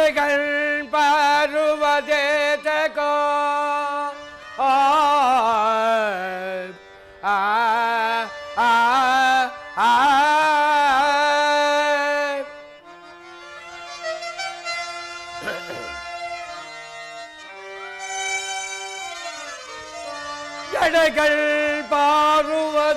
ಎಡೆಗಳು ಪಾರುವದೇತಕೋ எடைகள் பாருவதேதகோ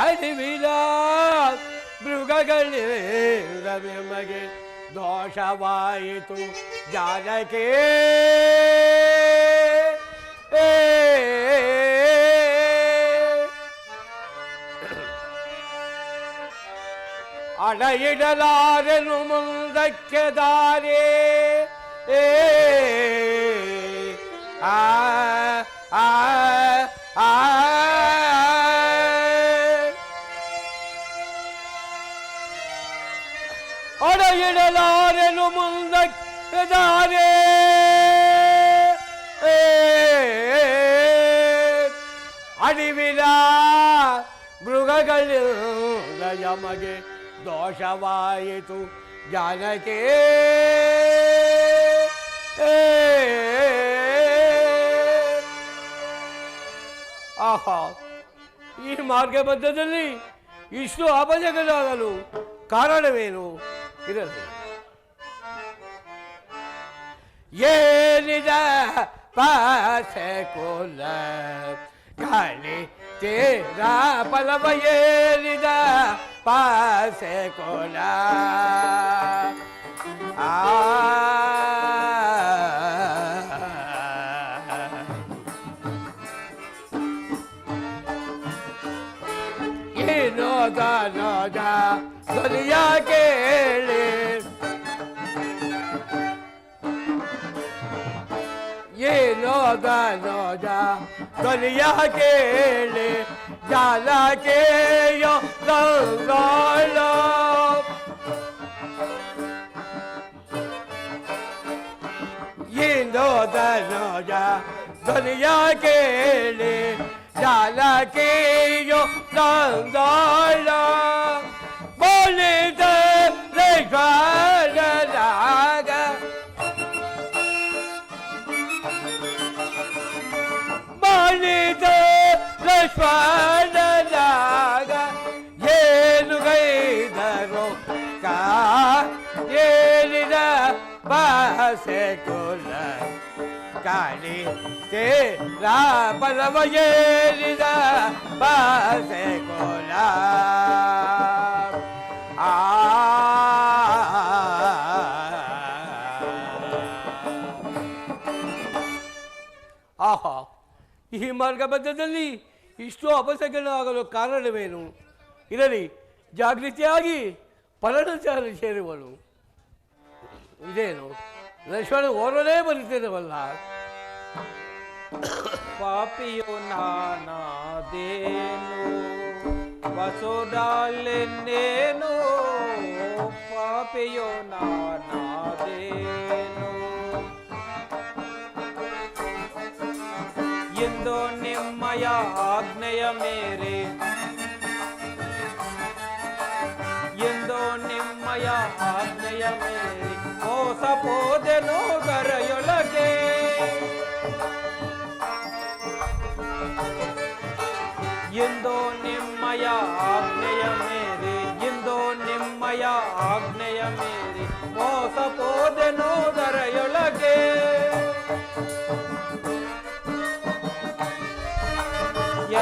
ಅಡಿವಿಲ ಮೃಗಗಳಿಗೆ ದೋಷವಾಯಿತು ಜಾನಕಿ ಅಡೆಯಿಡಲಾರೆನು ಮುಂದಕ್ಕೆ ದಾರಿ ಅಡೆಯಿಡಲಾರೆನು ಮುಂದಕ್ಕೆ ದಾರಿ ಅಡಿವಿಲ ಮೃಗಗಳಿಂದ ಯಮಗೆ ದೋಷವಾಯಿತು ಜಾನಕಿ ಆಹಾ, ಈ ಮಾರ್ಗ ಮಧ್ಯದಲ್ಲಿ ಇಷ್ಟು ಅಪಜಯಗಳಾಗಲು ಕಾರಣವೇನು? ಇರಲಿ. ಏನಿದ ಪಾಸೆ ಕೋಲ ಗಾಳಿ ತೇರ ಪಲವ ಏರಿದ ಪಾಸೆ ಕೋಲ ಏನೋದ ನೋದ ಧ್ವನಿಯ ಕೇಳಿ ಏನೋದ ನೋದ ಧ್ವನಿಯ ಕೇಳಿ ಜಾಲಕೆಯೋ ಗಂಗಾಳ ಏನೋದ ನೋದ ಧ್ವನಿಯ ಕೇಳಿ ಜಾಲಕೆಯೋ ಗಂಗಾಳ ಬೋಲಿದ ರೇಖಾಡಲಾಗ ಬೋಲಿದ ಲಕ್ಷ್ಮಣನಾಗ ಏನು ಗೈದರು ಏನಿದ ಭಾಷೆ ಕುಲ ಕಾಳಿ ತೇರ ಪಲವ ಏರಿದ ಭಾಷೆ ಕುಲ ಆಹಾ, ಈ ಮಾರ್ಗ ಮಧ್ಯದಲ್ಲಿ ಇಷ್ಟು ಅಪಸಗನಾಗಲು ಕಾರಣವೇನು? ಇರಲಿ, ಜಾಗೃತಿಯಾಗಿ ಪರಣಚಾರ ಸೇರುವಳು. ಇದೇನು ಲಕ್ಷ್ಮಣ ಓರಲೇ ಬರುತ್ತೇನವಲ್ಲ. ಪಾಪಿಯೋ ನಾನಾದೇನು ವಸುಡಾಲೆನ್ನೇನು, ಪಾಪಿಯೋ ನಾನಾದೇನು ಎಂದು ನಿಮ್ಮಯ ಆಜ್ಞೆಯ ಮೇರೆ, ಎಂದು ನಿಮ್ಮಯ ಆಜ್ಞೆಯ ಮೇರೆ ಮೋಸ ಪೋದೆನು ಗರೆಯೊಳಗೆ. ಎಂದು ನಿಮ್ಮಯ ಆಜ್ಞೆಯ ಮೇರೆ, ಎಂದು ನಿಮ್ಮಯ ಆಜ್ಞೆಯ ಮೇರೆ ಮೋಸ ಪೋದೆನು ಗರೆಯೊಳಗೆ.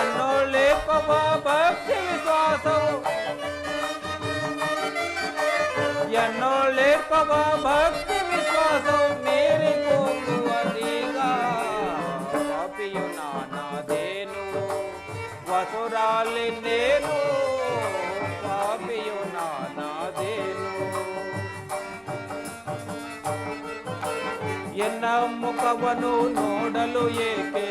ಎನ್ನೊಳ್ಳೆ ಪವ ಭಕ್ತಿ ವಿಶ್ವಾಸವು, ಎನ್ನೊಳ್ಳೆ ಪವ ಭಕ್ತಿ ವಿಶ್ವಾಸವು ಮೇರಿ ಹೋಗುವದೀಗ. ಪಾಪಿಯು ನಾನಾದೇನು ವಸುರಾಲಿನೇನು, ಪಾಪಿಯು ನಾನಾದೇನು. ಎನ್ನ ಮುಖವನ್ನು ನೋಡಲು ಏಕೆ,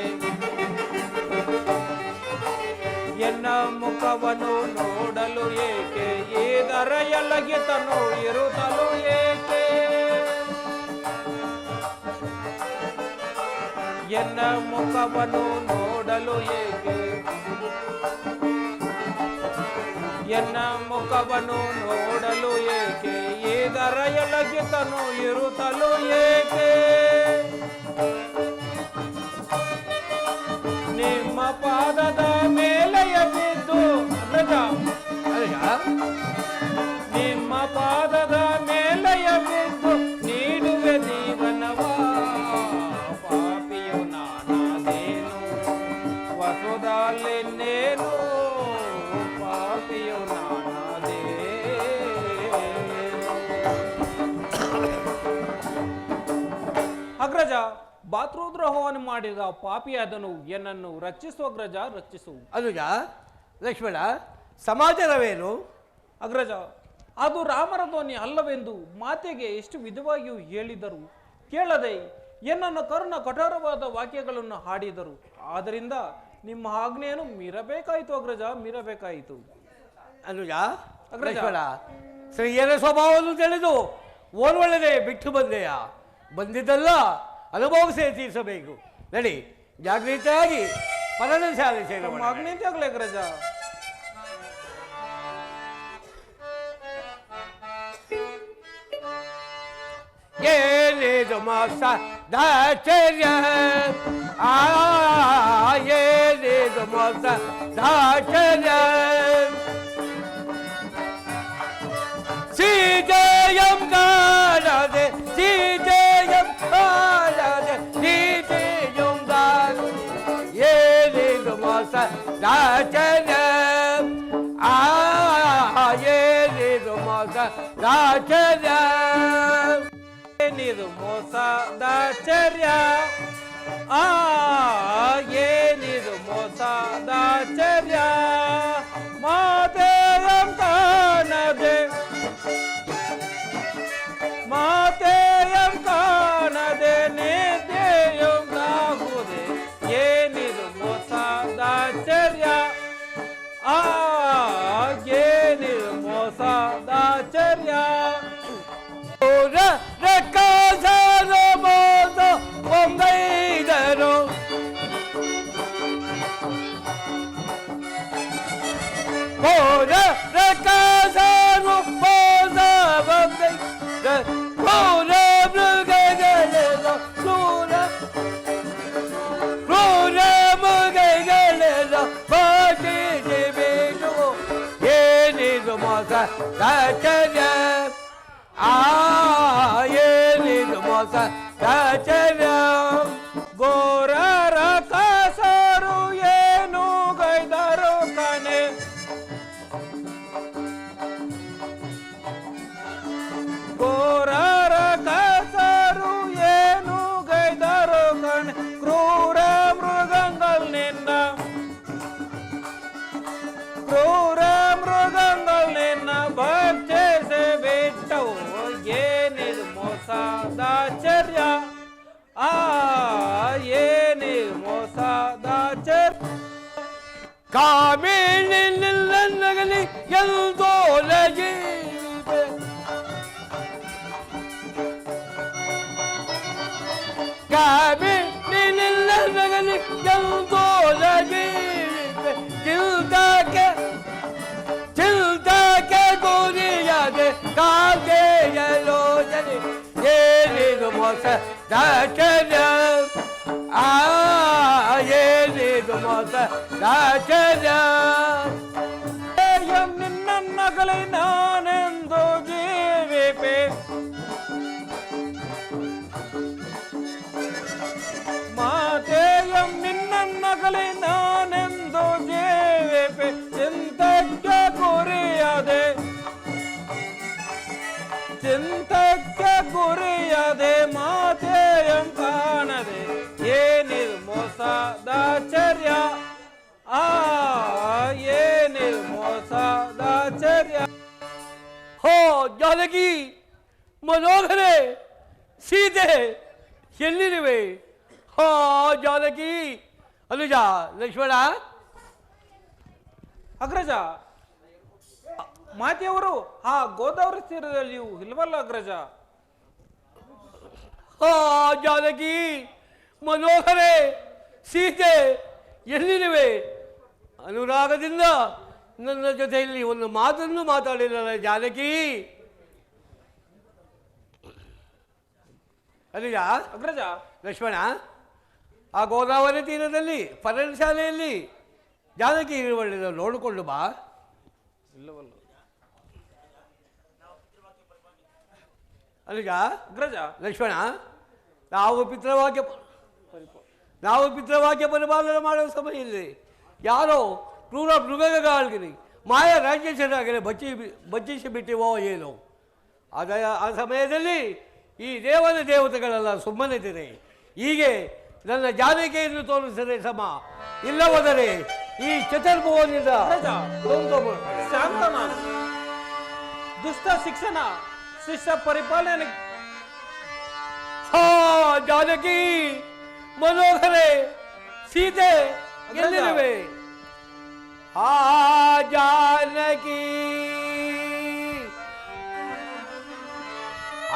ಎನ್ನ ಮುಖವನ್ನು ನೋಡಲು ಏಕೆ ಇದರ ಎಲಗಿತನು ಇರುತ್ತಲು ಏಕೆ ಎನ್ನ ಮುಖವನ್ನು ನೋಡಲು ಏಕೆ ಎನ್ನ ಮುಖವನ್ನು ನೋಡಲು ಏಕೆ ಇದರ ಎಲಗಿತನು ಇರುತ್ತಲು ಏಕೆ ನಿಮ್ಮ ಪಾದದ ಮೇಲೆಯ ಬಿದ್ದು ನಿಮ್ಮ ಪಾದದ ಮೇಲೆಯ ಬಿದ್ದು ನೀಡುವೆ ಜೀವನವ ಪಾಪಿಯು ನಾನಾದೇನು ವಸುದಲ್ಲೆನ್ನೇನು ಪಾಪಿಯು ನಾನಾದೇನು ಅಗ್ರಜ ಭಾತೃದ್ರೋಹವನ್ನು ಮಾಡಿದ ಪಾಪಿಯಾದನು ಎನ್ನನ್ನು ರಕ್ಷಿಸು ಅಗ್ರಜ ರಕ್ಷಿಸು ಅನುಜ ಲಕ್ಷ್ಮಣ ಸಮಾಚಾರವೇನು ಅಗ್ರಜ ಅದು ರಾಮರ ಧ್ವನಿ ಅಲ್ಲವೆಂದು ಮಾತೆಗೆ ಎಷ್ಟು ವಿಧವಾಗಿಯೂ ಹೇಳಿದರು ಕೇಳದೆ ಎನ್ನನ್ನು ಕರುಣ ಕಠೋರವಾದ ವಾಕ್ಯಗಳನ್ನು ಹಾಡಿದರು ಆದ್ದರಿಂದ ನಿಮ್ಮ ಆಜ್ಞೆಯನ್ನು ಮೀರಬೇಕಾಯಿತು ಅಗ್ರಜ ಮೀರಬೇಕಾಯಿತು ಅನುಜ ಲಕ್ಷ್ಮಣ ಸ್ತ್ರೀಯರ ಸ್ವಭಾವವನ್ನು ತಿಳಿದು ಓರ್ವೊಳ್ಳೆದೆ ಬಿಟ್ಟು ಬಂದೆಯಾ ಬಂದಿದ್ದಲ್ಲ ಅನುಭವಿಸೇ ತೀರಿಸಬೇಕು ನಡಿ ಜಾಗೃತಿಯಾಗಿ ಪದನ ಶಾಲೆ ಸೇರುವ ಆಜ್ಞೆ ಆಗಲಿ ಅಗ್ರಜ ಏನಿದು ಮೋಸ ದಾಚರ್ಯ ಏನಿದು ಮೋಸ ದಾಚರ್ಯ ಸೀತೆಯಂ ಕಾಣದೆ ಸೀತೆಯಂ ಕಾಣದೆ ಸೀತೆಯಂ ಕಾಣದೆ ಏನಿದು ಮೋಸ ದಾಚರ್ಯ ಏನಿದು ಮೋಸ ದಾಚರ್ಯ ಏನಿದು ಮೋಸದಾಚರ್ಯ ಏನಿದು ಮೋಸದಾಚರ್ಯ ಮಾತೆಯಂ ಕಾಣದೆ ಮಾತೆಯಂ ಕಾಣದೆ ನೇತೆಯಂ ಕಾಗುದೆ ಏನಿದು ಮೋಸದಾಚರ್ಯ ಏನಿದು ಮೋಸದಾಚರ್ಯ ರಕ್ಕಸರು ಮೋಸ ಒಂದೈದರು ಹೋರ ರಕ್ಕಸರು ಮೋಸ ಒಂದೈದರು ಕ್ರೂರ ಮೃಗಗಳೆಲ್ಲ ಕ್ರೂರ ಮೃಗಗಳೆಲ್ಲ ಬಾಟಿಸಬೇಕು ಏನಿದು ಮೋಸ ದಾಚರ್ಯ ಏನಿದು ಮೋಸ ದಾಚರ್ಯ ಗೋರರ ಕಸರು ಏನು ಗೈದರು ಕಣೆ ಗೋರರ ಕಸರು ಏನು ಗೈದರು ಕಣೆ ಕ್ರೂರ ಮೃಗங்கள் ನಿನ್ನ ಕ್ರೂರ ಮೃಗங்கள் ನಿನ್ನ ಭಕ್ಷಿಸಿ ಬಿಟ್ಟವು ಏನಿದು ಮೋಸದಾಚರ್ಯ ಏನಿದು ಮೋಸದಾಚರ್ಯ ಕಾಮಿನಿಲ್ಲನಗಲಿ ಎಂದೋಲಗಿ ಕಾಮಿನಿಲ್ಲನಗಲಿ ಎಂದೋಲಗಿ ಚಿಲ್ತಕ್ಕೆ ಗುರಿಯಾದೆ ಕಾಗೆ ಯೋಜನೆ ಏನಿದು ಮೋಸ ದಾಚರ್ಯ ಏನಿದು ಮೋಸ ದಾಚರ್ಯ ನಿನ್ನಗಲಿ ನಾನೆಂದು ಜೀವಿಪೆ ಮಾತೆಯಂ ನಿನ್ನಗಲಿ ನಾನೆಂದು ಜೀವಿಪೆ ಚಿಂತಕ್ಕೆ ಗುರಿಯಾದೆ ಚಿಂತಕ್ಕೆ ಗುರಿಯದೆ ಮಾತೆಯಂ ಕಾಣದೆ ಏನಿದು ಮೋಸದಾಚರ್ಯ ಏನಿದು ಮೋಸದಾಚರ್ಯ ಹೋ ಜಾನಕಿ ಮನೋಹರೆ ಸೀತೆ ಎಲ್ಲಿರುವೆ ಹೋ ಜಾನಕಿ ಅನುಜ ಲಕ್ಷ್ಮಣ ಅಗ್ರಜ, ಮಾತೆಯವರು ಆ ಗೋದಾವರಿ ತೀರದಲ್ಲಿಯೂ ಇಲ್ವಲ್ಲ ಅಗ್ರಜ? ಆ ಜಾನಕಿ, ಮನೋಹರೆ, ಸೀತೆ ಎಲ್ಲಿರುವೆ? ಅನುರಾಗದಿಂದ ನನ್ನ ಜೊತೆಯಲ್ಲಿ ಒಂದು ಮಾತನ್ನು ಮಾತಾಡಿಲ್ಲ ಜಾನಕಿ. ಅಲ್ಲಿಯ ಅಗ್ರಜ, ಲಕ್ಷ್ಮಣ, ಆ ಗೋದಾವರಿ ತೀರದಲ್ಲಿ ಪರ್ಣಶಾಲೆಯಲ್ಲಿ ಜಾನಕಿ ಇರುವಳ್ಳಿದ ನೋಡಿಕೊಂಡು ಬಾ. ಇಲ್ಲವಲ್ಲ ಅಲ್ಲಿಗ ಅಗ್ರಜ. ಲಕ್ಷ್ಮಣ, ನಾವು ಪಿತೃವಾಕ್ಯ ಪರಿಪಾಲನೆ ಮಾಡುವ ಸಮಯದಲ್ಲಿ ಯಾರೋ ಕ್ರೂರ ಮೃಗಗಳಿರಿ ಮಾಯ ರಾಜ್ಯರಾಗಲಿ ಬಚ್ಚಿಸಿ ಬಿಟ್ಟಿವೋ ಏನೋ. ಆ ಸಮಯದಲ್ಲಿ ಈ ದೇವತೆಗಳೆಲ್ಲ ಸುಮ್ಮನಿದ್ದರೆ ಹೀಗೆ ನನ್ನ ಜಾನಕಿಯನ್ನು ತೋರಿಸಿದರೆ ಸಮ, ಇಲ್ಲವಾದರೆ ಈ ಚತುರ್ಭುವನಿಂದ ಶಾಂತನಾದ ದುಷ್ಟ ಶಿಕ್ಷಣ ಶಿಷ್ಯ ಪರಿಪಾಲನೆ. ಹಾ ಜಾನಕಿ, ಮನೋಹರೆ, ಸೀತೆ ಎಲ್ಲಿರುವೆ? ಆ ಜಾನಕಿ,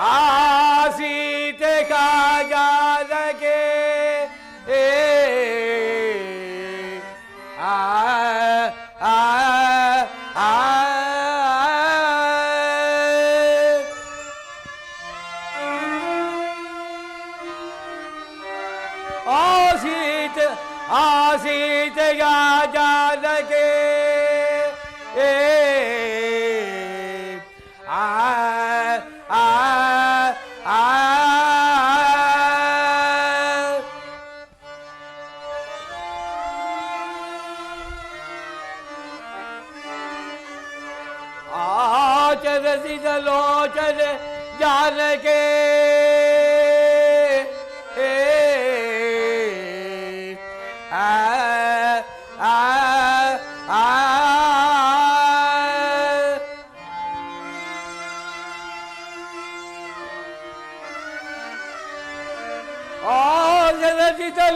ಆ ಸೀತೆ ಕಾ ಜಾನಕಿ, ಆ ಆ ಆ ಸೀತೆಯ ಜಾನಕಿ, ಆ ಆ ಆ ಆಚರಿಸಿದ ಲೋಚನೆ ಜಾನಕಿ,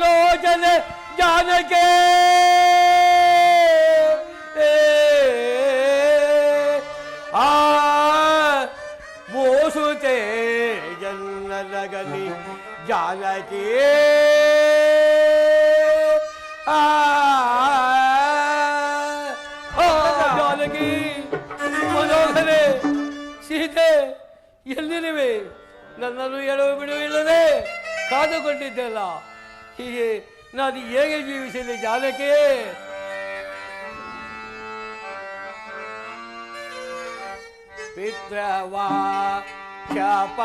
ಲೋಚನೆ ಜಾನಕಿ, ಆ ಮೋಸುತೆ ಜನ್ನಲಗಲಿ ಜಾನಕಿ, ಜಾನಕಿ, ಮನೋಹರೆ, ಸೀತೆ ಎಲ್ಲಿರುವೆ? ನನ್ನನ್ನು ಎಡವು ಬಿಡುವಿಲ್ಲದೆ ಕಾದುಕೊಂಡಿದ್ದೆಲ್ಲ, ಹೀಗೆ ನಾನು ಹೇಗೆ ಜೀವಿಸಲಿ ಜಾನಕಿ? ಪಿತೃವಾ ಕ್ಷಪ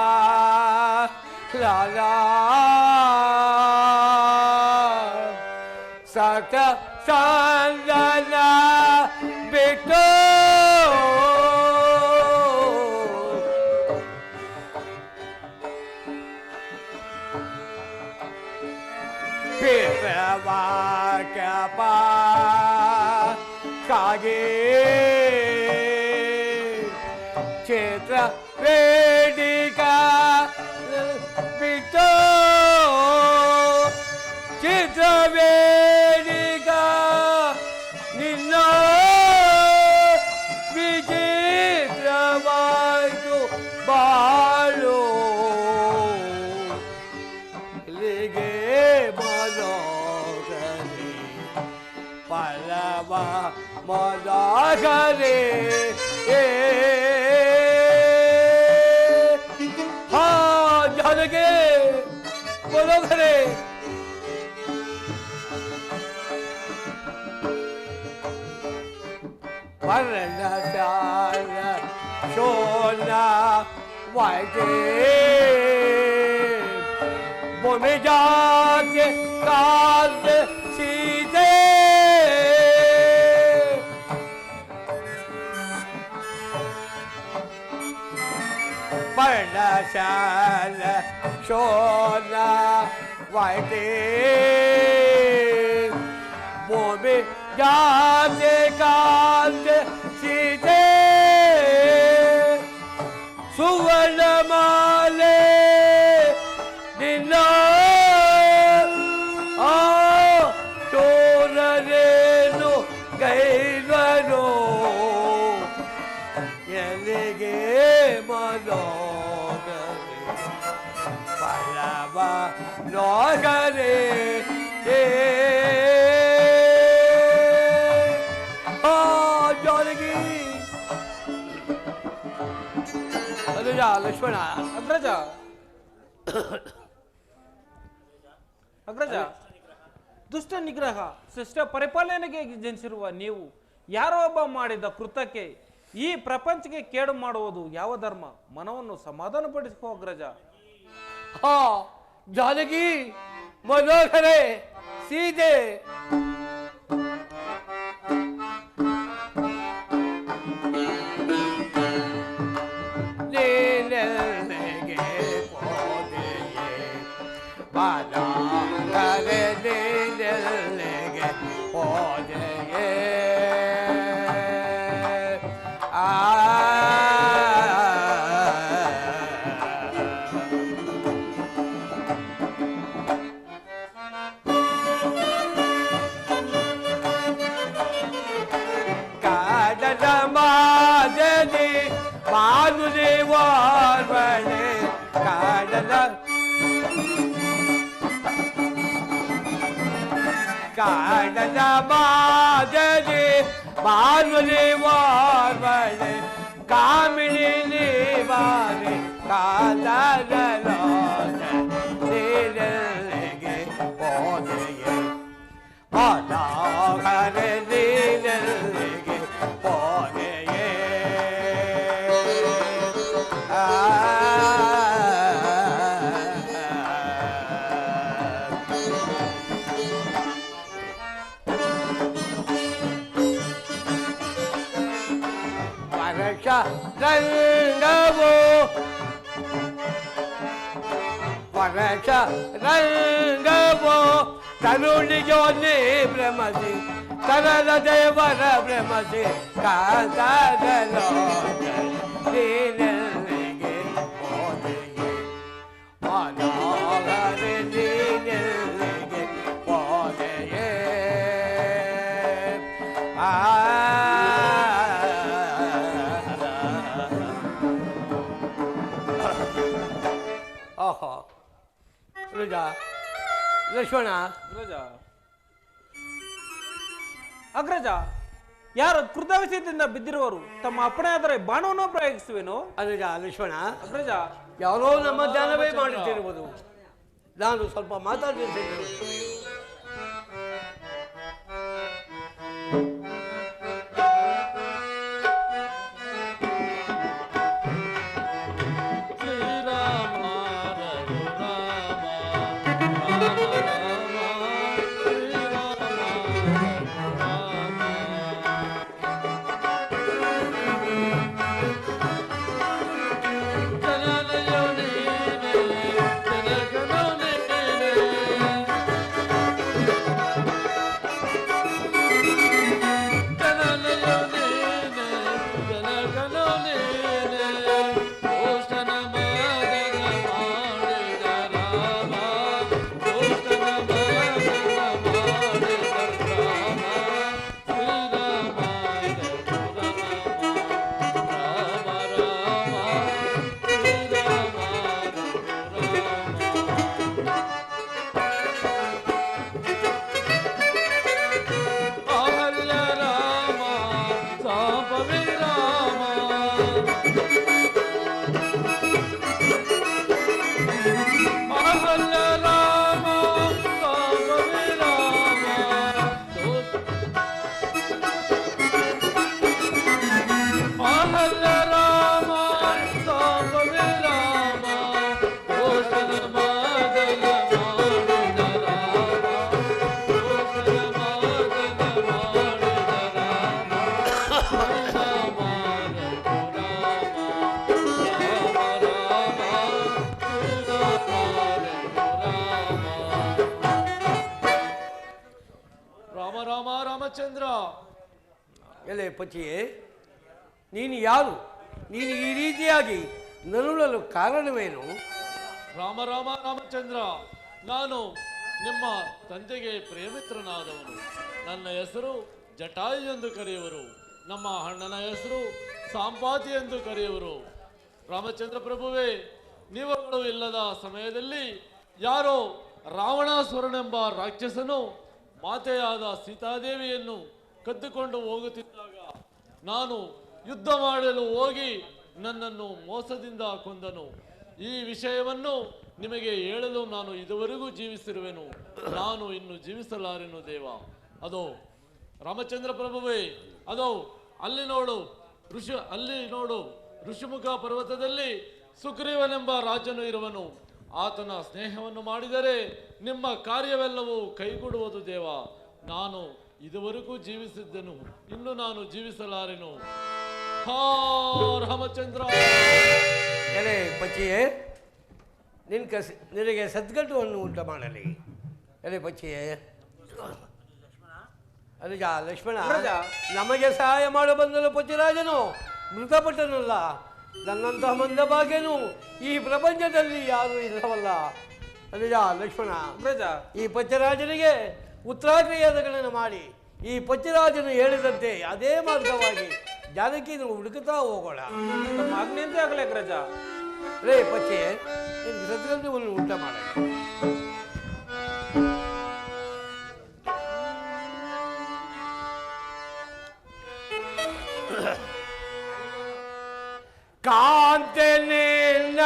ಲಾಲಾ ಸತ ಸಂಗನ ಬಿಟ್ಟು ಪಿತೃವಾಕ್ಯಪ ಕಾಗೆ ಚಿತ್ರ ವೇದಿಕಾ ಬಿಟ್ಟು ಚಿತ್ರ ವೇದಿಕಾ ನಿನ್ನ ವಿಚಿತ್ರವಾಯಿತು ಬಾಳು ಇಲ್ಲಿಗೆ ಮನೋಗರೆ ಪರವ ಮನೋಗರೆ ಹಾ ಜಾನಕಿ, ಮನೋಹರೆ, ಪರ್ಣಶಾಲ ಶೋನ ವಾಯ್ತೆ ಭೂಮಿ ಜಾತೆ ಕಾದ ಸೀತೆ, ಪರ್ಣಶಾಲ ಶೋನ ವಾಯ್ತೆ ಭೂಮಿ ಜಾತೆ ಕಾದ ಸೀತೆ, ಸುವರ್ಣ ಮಾಲೆ ನಿನ್ನ ಆ ಚೋರರೇನು ಗೈ ಗೈದರು ಎಲ್ಲಿಗೆ ಮನೋಗರೆ ಪರಮ ನೋಗರೆ ಜಾನಕಿ ಅನುಜ ಲಕ್ಷ್ಮಣ ಅಗ್ರಜ ಅಗ್ರಜ ದುಷ್ಟ ನಿಗ್ರಹ ಶಿಷ್ಟ ಪರಿಪಾಲನೆಗೆ ಜನಿಸಿರುವ ನೀವು ಯಾರೋ ಒಬ್ಬ ಮಾಡಿದ ಕೃತ್ಯಕ್ಕೆ ಈ ಪ್ರಪಂಚಕ್ಕೆ ಕೇಡು ಮಾಡುವುದು ಯಾವ ಧರ್ಮ? ಮನವನ್ನು ಸಮಾಧಾನಪಡಿಸಿಕೋ ಅಗ್ರಜ. ಹಾ ಜಾನಕಿ ಮನೋಹರೆ ಸೀತೆ ನೀನೆಲ್ಲಿಗೆ ಹೋದೆಯೇ ಮನೋಹರೆ ನೀನೆಲ್ಲಿಗೆ ಹೋದೆಯೇ ಮಾದನಿ ಮಾನುಲಿ ವಾರ್ವಳೆ ಕಾಡದ ಮಾದನಿ ಮಾನುಲಿ ವಾರ್ವಳೆ ಕಾಮಿನಿ ನೀವಾರೆ ಕಾದರಲೋಗೆ ಹೋದೆಯೇ ಮನೋಹರೆ ನೀನೆಲ್ಲಿಗೆ ಹೋದೆಯೇ ಪರಶ ರಂಗವೋ ಪರಶ ರಂಗವೋ ತರುಣಿಯೋನಿ ಭ್ರಮಸಿ ತರಲ ದೇವರ ಭ್ರಮಸಿ ಕಾದರಲೋ ನೀನೆಲ್ಲಿಗೆ ಹೋದೆಯೇ ಮನೋಹರೆ ನೀನೆಲ್ಲಿಗೆ ಹೋದೆಯೇ ಓಹೋ ರುಜ ಲಕ್ಷ್ಮಣ ಅಗ್ರಜ ಅಗ್ರಜ ಯಾರು ಕೃತವಶದಿಂದ ಬಿದ್ದಿರುವರು ತಮ್ಮ ಅಪ್ಪಣೆ ಆದರೆ ಬಾಣವನ್ನು ಪ್ರಯೋಗಿಸುವೆನು. ಅನುಜ ಲಕ್ಷ್ಮಣ ಅಗ್ರಜ ಯಾರೋ ನಮ್ಮ ಧ್ಯಾನವೇ ಮಾಡುತ್ತಿರುವುದು. ನಾನು ಸ್ವಲ್ಪ ಮಾತಾಡುತ್ತೇನೆ. ರಾಮಚಂದ್ರ. ಎಲೆ ಪತಿಯೇ, ನೀನು ಯಾರು? ನೀನು ಈ ರೀತಿಯಾಗಿ ನರಳಲು ಕಾರಣವೇನು? ರಾಮಚಂದ್ರ, ನಾನು ನಿಮ್ಮ ತಂದೆಗೆ ಪ್ರೇಮಿತ್ರನಾದವನು. ನನ್ನ ಹೆಸರು ಜಟಾಯು ಎಂದು ಕರೆಯುವರು. ನಮ್ಮ ಅಣ್ಣನ ಹೆಸರು ಸಾಂಪಾತಿ ಎಂದು ಕರೆಯುವರು. ರಾಮಚಂದ್ರ ಪ್ರಭುವೇ, ನೀವುಗಳು ಇಲ್ಲದ ಸಮಯದಲ್ಲಿ ಯಾರೋ ರಾವಣಾಸುರನೆಂಬ ರಾಕ್ಷಸನು ಮಾತೆಯಾದ ಸೀತಾದೇವಿಯನ್ನು ಕದ್ದುಕೊಂಡು ಹೋಗುತ್ತಿದ್ದಾಗ ನಾನು ಯುದ್ಧ ಮಾಡಲು ಹೋಗಿ ನನ್ನನ್ನು ಮೋಸದಿಂದ ಕೊಂದನು. ಈ ವಿಷಯವನ್ನು ನಿಮಗೆ ಹೇಳಲು ನಾನು ಇದುವರೆಗೂ ಜೀವಿಸಿರುವೆನು. ನಾನು ಇನ್ನು ಜೀವಿಸಲಾರೆನು ದೇವ. ಅದೋ ರಾಮಚಂದ್ರ ಪ್ರಭುವೇ, ಅದೋ ಅಲ್ಲಿ ನೋಡು ಋಷಿಮುಖ ಪರ್ವತದಲ್ಲಿ ಸುಗ್ರೀವನೆಂಬ ರಾಜನು ಇರುವನು. ಆತನ ಸ್ನೇಹವನ್ನು ಮಾಡಿದರೆ ನಿಮ್ಮ ಕಾರ್ಯವೆಲ್ಲವೂ ಕೈಗೂಡುವುದು ದೇವ. ನಾನು ಇದುವರೆಗೂ ಜೀವಿಸಿದ್ದೆನು, ಇನ್ನು ನಾನು ಜೀವಿಸಲಾರೆನು. ಹಾ ರಾಮಚಂದ್ರ. ಎಲೆ ಪಚ್ಚಿಯೇ, ನಿನಗೆ ಸದ್ಗಟ್ಟವನ್ನು ಉಂಟು ಮಾಡಲಿ. ಎಲೆ ಪಚ್ಚಿಯೇ, ಅನುಜ ಲಕ್ಷ್ಮಣ, ನಮಗೆ ಸಹಾಯ ಮಾಡ ಬಂದನು ಪಚ್ಚಿರಾಜನು ಮೃತಪಟ್ಟನಲ್ಲ. ನನ್ನಂತಹ ಮಂದಭಾಗ್ಯನು ಈ ಪ್ರಪಂಚದಲ್ಲಿ ಯಾರೂ ಇಲ್ಲವಲ್ಲ. ಅನುಜ ಲಕ್ಷ್ಮಣ, ಈ ಪಚ್ಚರಾಜನಿಗೆ ಉತ್ತರಾಕ್ರಿಯಾದಗಳನ್ನು ಮಾಡಿ ಈ ಪಚ್ಚರಾಜನು ಹೇಳಿದಂತೆ ಅದೇ ಮಾರ್ಗವಾಗಿ ಜಾನಕಿಯನ್ನು ಹುಡುಕುತ್ತಾ ಹೋಗೋಣ. ಆಜ್ಞೆಂತೆ ಆಗಲೇ ಅಗ್ರಜ. ರೇ ಪಚ್ಚೆ, ನಿನಗೆ ಸದ್ಗಂಧವನ್ನು ಉಂಟ ಮಾಡಲಿ. ಕಾಂತನಿಂದ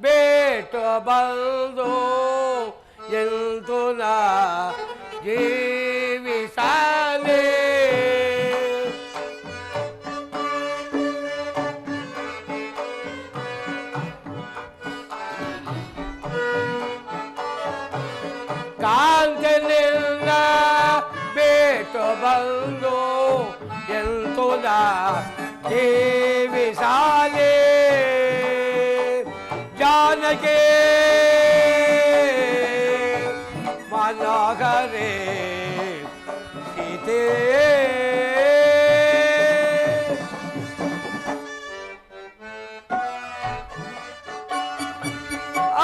ಬೇಟ ಬಂದು ಎಂತು ನಾ ಜೀವಿಸಲೇ. ಕಾಂತನಿಂದ ಬೇಟ ಬಂದು ಎಂತು ನಾ ಜೀವಿಸಲೇ. ಜಾನಕಿ ಮನೋಹರೇ ಸೀತೆ.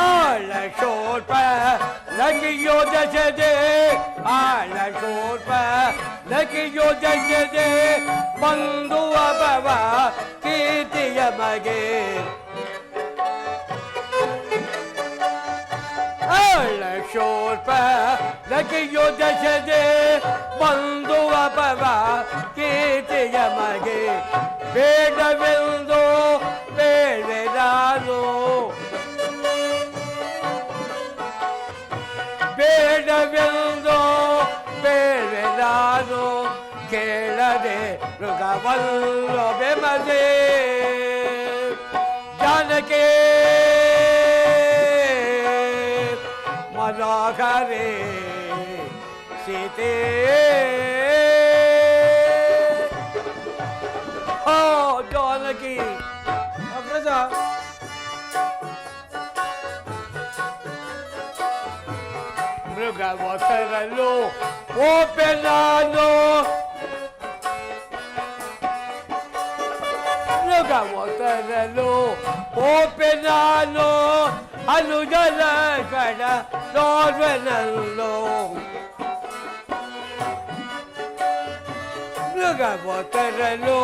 ಆಳ ಶೋಟ ಲಗಿಯೋ ದಶದೆ, ಆಳ ಶೋಟ ಲಗಿಯೋ ದಶದೆ, ಬಂಧುವ ಭವ ಕೀರ್ತಿಯ ಮಗೆ. ಆಳ ಶೋಟ ಲಗಿಯೋ ದಶದೆ, ಬಂಧುವ ಭವ ಕೀರ್ತಿಯ ಮಗೆ. ಬೇಡವೆಂದು ಬೇಡವೆ ನಾನು, ಬೇಡವೆಂದು ಬೇಡವೆ ನಾನು, ಕೇಳದೆ ಮೃಗವಲ್ಲೋ ಬೆಮದೆ. ಜಾನಕಿ ಮನೋಹರೇ ಸೀತೆ. ಓ ಜಾನಕಿ. ಅಗ್ರಜ, ಮೃಗವಸರಲು ಓಪೆ ನಾನು, ಮೃಗವಸರಲು ಓಪೆ ನಾನು, ಅನುಜಲ ಕಡ ನೋಡ್ವೆನಲ್ಲೋ. ಮೃಗವಸರಲು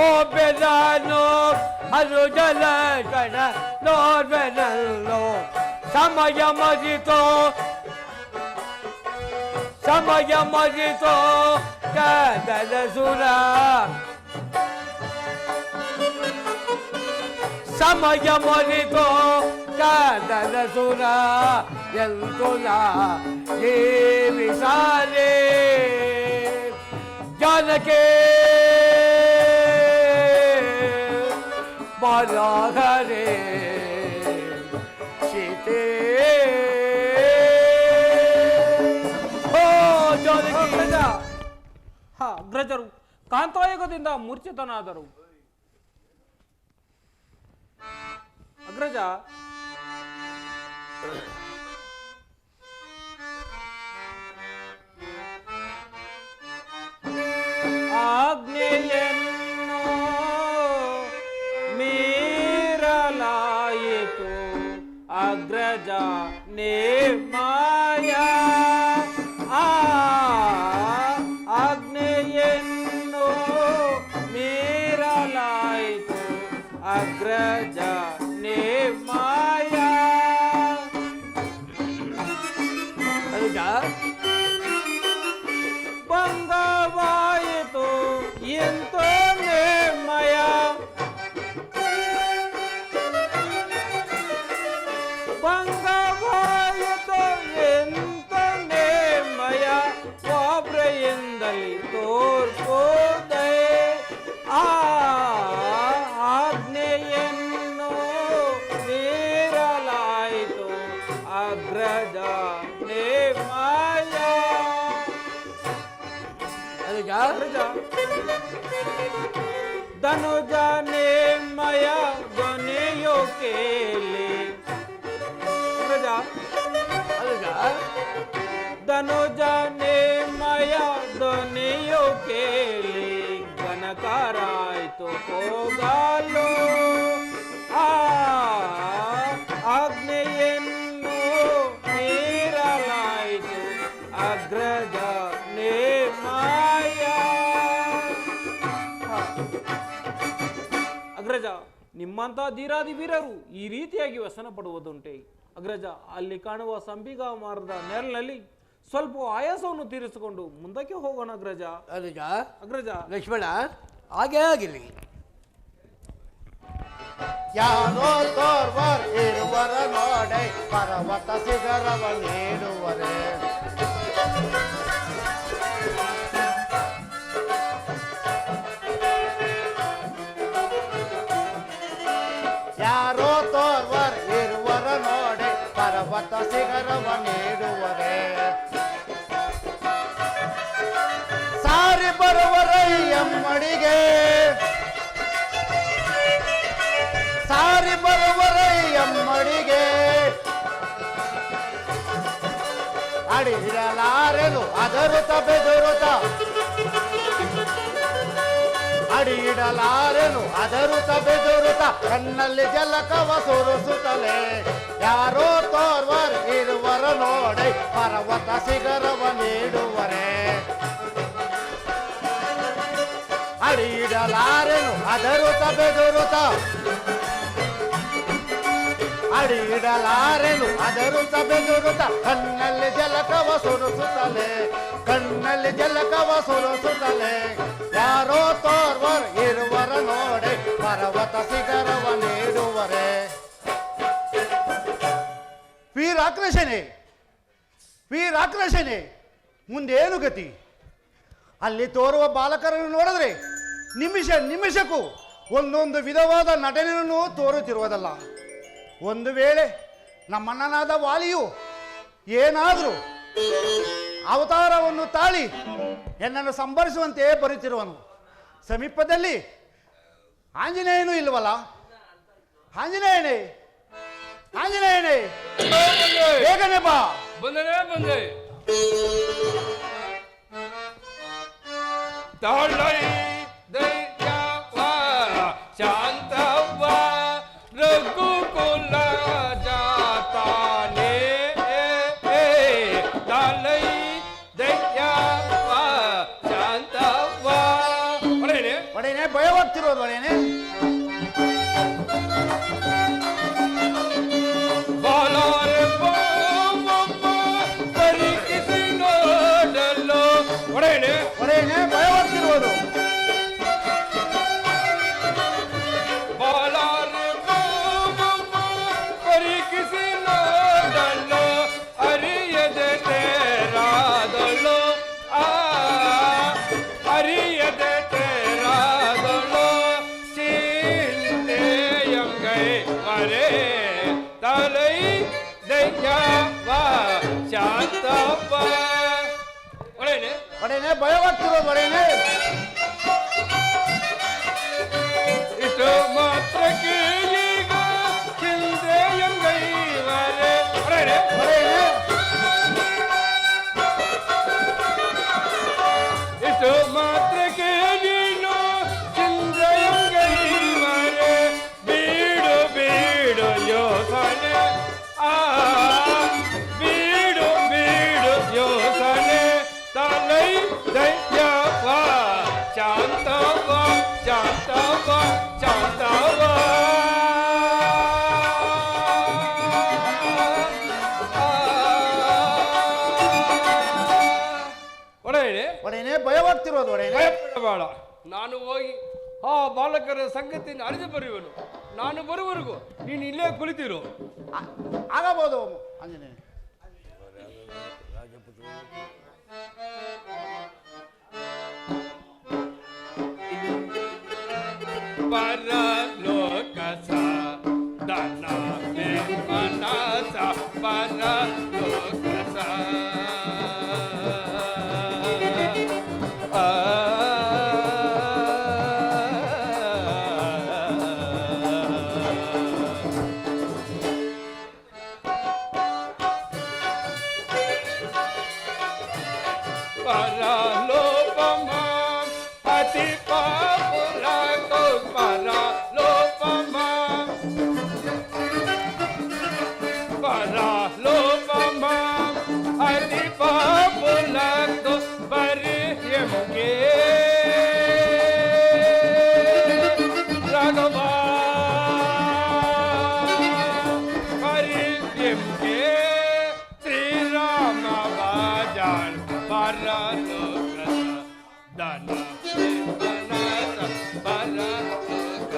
ಓಪೆ ನಾನು, ಅನುಜಲ ಕಡ ನೋಡ್ವೆನಲ್ಲೋ. ಸಮಯ ಮರಿತೋ ಸಮಯ ಮರಿತೋ ಕದಲ ಸುರ, ಸಮಯ ಮರಿತೋ ಕದಲ ಸುರ, ಎಂತು ನಾ ಜೀವಿಸಲೇ. ಜಾನಕಿ ಮನೋಹರೇ ಸೀತೆ. ಅಗ್ರಜರು ಕಾಂತಾಯುಗದಿಂದ ಮೂರ್ಛಿತನಾದರು. ಅಗ್ರಜ, ಆಜ್ಞೆಯನ್ನು ಮೀರಲಾಯಿತು ಅಗ್ರಜ ನಿರ್ಮಾಯ. ಆ ಅಗ್ರಜ ನೇ ಮಾಯಾ. ಅದಕ್ಕ ಭಂಗವಾಯಿತು ಎಂತೋ ನೇಮಯ. ಭಂಗವಾಯಿತು ಎಂತ ನೇಮಯ. ವಾಬ್ರೆಯಿಂದಲಿ ತೋರ್ಪೋದೆ ಆ ಆಜ್ಞೆಯನ್ನು ಮೀರಲಾಯಿತು ಅಗ್ರಜ ನೇಮಯ. ಅದಕ್ಕ ಧನುಜ ನೇಮಯ ಧ್ವನಿಯೋ ಕೇಳಿ. ಅದಕ್ಕ ಧನುಜ ನೇಮಯ ಧ್ವನಿಯೋ ಕೇಳಿ ಘನಕಾರಾಯ್ತು ಹೋಗಲು ಆ ಆಜ್ಞೆಯನ್ನು ಮೀರಲಾಯಿತು ಅಗ್ರಜ ನೇಮಯ. ಅಗ್ರಜ, ನಿಮ್ಮಂಥ ಧೀರಾದಿ ವೀರರು ಈ ರೀತಿಯಾಗಿ ವ್ಯಸನ ಪಡುವುದುಂಟೆ? ಅಗ್ರಜ, ಅಲ್ಲಿ ಕಾಣುವ ಸಂಪಿಗ ಮರದ ನೆರಳಿನಲ್ಲಿ ಸ್ವಲ್ಪ ಆಯಾಸವನ್ನು ತೀರಿಸಿಕೊಂಡು ಮುಂದಕ್ಕೆ ಹೋಗೋಣ ಅಗ್ರಜ. ಅದಕ್ಕ ಅಗ್ರಜ. ಲಕ್ಷ್ಮಣ, ಹಾಗೇ ಆಗಿರಲಿ. ಯಾರೋ ತೋರ್ವರ್ ಇರುವರ ನೋಡೆ ಪರ್ವತ ಶಿಖರವ ನೀಡುವರೆ. ಯಾರೋ ತೋರ್ವರ್ ಇರುವರ ನೋಡೆ ಪರ್ವತ ಶಿಖರವ ನೀಡುವರೆ. ಸಾರಿ ಬರುವರಯ್ಯಮ್ಮಡಿಗೆ ಸಾರಿ ಬರುವರಯ್ಯಮ್ಮಡಿಗೆ ಅಡಿಯಿಡಲಾರೆನು ಅದರುತ ಬೆದರುತ ಅಡಿಯಿಡಲಾರೆನು ಅದರುತ ಬೆದರುತ ಕಣ್ಣಲ್ಲಿ ಜಲಕವ ಸುರಿಸುತ್ತಲೇ. ಯಾರೋ ತೋರ್ವರ್ ಇರುವರ ನೋಡೆ ಪರ್ವತ ಶಿಖರವ ನೀಡುವರೆ. ಅಡಿಯಿಡಲಾರೆನು ಅದರುತ ಬೆದರುತ ಅಡಿಯಿಡಲಾರೆನು ಅದರುತ ಬೆದರುತ ಕಣ್ಣಲ್ಲಿ ಜಲಕವ ಸುರಿಸುತ್ತಲೇ. ಕಣ್ಣಲ್ಲಿ ಜಲಕವ ಸುರಿಸುತ್ತಲೇ. ಯಾರೋ ತೋರ್ವರ್ ಇರುವರ ನೋಡೆ ಪರ್ವತ ಶಿಖರವ ನೀಡುವರೆ. ವೀರಾಕ್ರೋಶನೆ, ವೀರಾಕ್ರೋಶನೆ, ಮುಂದೇನು ಗತಿ? ಅಲ್ಲಿ ತೋರುವ ಬಾಲಕರನ್ನು ನೋಡಿದ್ರೆ ನಿಮಿಷ ನಿಮಿಷಕ್ಕೂ ಒಂದೊಂದು ವಿಧವಾದ ನಟನೆಯನ್ನು ತೋರುತ್ತಿರುವುದಲ್ಲ. ಒಂದು ವೇಳೆ ನಮ್ಮಣ್ಣನಾದ ವಾಲಿಯು ಏನಾದರೂ ಅವತಾರವನ್ನು ತಾಳಿ ಎನ್ನನ್ನು ಸಂಭರಿಸುವಂತೆ ಬರುತ್ತಿರುವನು. ಸಮೀಪದಲ್ಲಿ ಆಂಜನೇಯನೂ ಇಲ್ವಲ್ಲ? ಆಂಜನೇಯನೇ, ಆಂಜನೇಯನೇ, ಬೇಗನೆ ಬಾ. ಬಂದೆ ತಾಳೈ ದೈತ್ಯವ ಶಾಂತವ ರಘುಕುಲ ಜಾತಾನೆ. ತಾಳೈ ದೈತ್ಯವ ಶಾಂತವ. ಒಡೆಯನೆ ಒಡೆಯನೆ, ಭಯವಾಗ್ತಿರೋದು ಒಡೆಯನೆ. ಬಾಲಾರೆ ಬಾಮಮ್ಮ ಪರೀಕ್ಷಿಸಿ ನೋಡಲು. ಒಡೆಯನೆ ಒಡೆಯನೆ, ಭಯವಾಗ್ತಿರುವುದು. ಬಾಲಾರೆ ಬಾಮಮ್ಮ ಪರೀಕ್ಷಿಸಿ ನೋಡಲು ಅರಿಯದೆ ತೇರಾದಳು. ಅರಿಯದೆ ತೇರಾದಳು. ಚಿಂತೆಯಂಗೈ ವರೆ ತಲೈ ದೈತ್ಯವ ಶಾಂತವ. ಒಡೆಯನೆ ಒಡೆಯನೆ, ಭಯವಾಗ್ತಿರೋದು ಒಡೆಯನೆ. ಇಷ್ಟು ಮಾತ್ರಕ್ಕೆ ಈಗ ಚಿಂತೆಯಂಗೈ ವರೆ. ಒಡೆಯನೆ ಒಡೆಯನೆ, ಇಷ್ಟು ಮಾತ್ರಕ್ಕೆ ನೀನು ಚಿಂತೆಯಂಗೈ ವರೆ. ಬೀಡು ಬೀಡು ಯೋಸನೆ. ಬೀಡು ಬೀಡು ಯೋಸನೆ. ತಲೈ ದೈತ್ಯವ ಶಾಂತವ ಶಾಂತವ ಶಾಂತವ. ಭಯಪಡ್ತಿರೋದು ಒಡೆಯನೇ. ಭಯಪಡಬೇಡ. ನಾನು ಹೋಗಿ ಆ ಬಾಲಕರ ಸಂಗತಿಯನ್ನು ಅರಿದು ಬರುವೆನು. ನಾನು ಬರುವವರೆಗೂ ನೀನು ಇಲ್ಲೇ ಕುಳಿತಿರು. ಆಗಬಹುದು ಆಂಜನೇಯ. ಪರಲೋಕ ಸಾಧನ ಮನಸ ಪರಲೋಕ ಪರಲೋಪಮ ಅತಿ ಪಾಪುರ ಪರಲೋಪಮ ಪರಲೋಪಮ ಅತಿ ಪಾಪುರ ಬರಿಯಂಗೆ ರಾಘವ ಬರಿಯಂಗೆ ಶ್ರೀರಾಮ ಬಾಜಾನ್ ಪರಲೋಕ ದಾನ ಪರಲೋಕ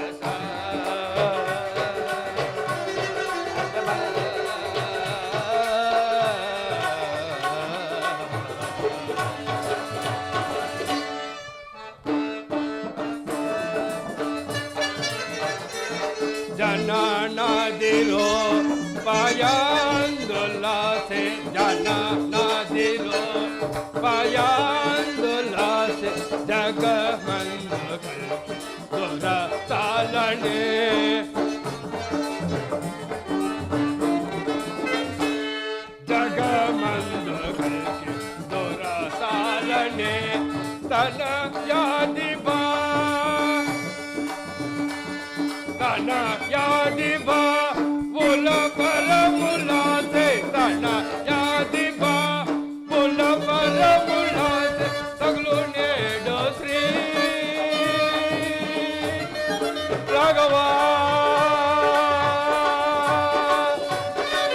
ಜನನದಿರೋ ಪಯಾಂದುಲಾಸೆ ಜನನದಿರೋ ಪಯಾಂದುಲಾಸೆ ಜಗಮಂಗಲ್ ದೊರ ತಾಲನೆ ಜಗಮಂಗಲ್ ದೊರ ತಾಲನೆ ತನ ಯಾದಿಬಾ ತನ ಯಾದಿಬಾ ಮುಲ ಪರ ಮುಲಾಸೆ ತನ ಯಾದಿಬಾ ಮುಲ ಪರ ಮುಲಾಸೆ ತಗಲು ನೇಡೋ ಶ್ರೀ ರಾಘವ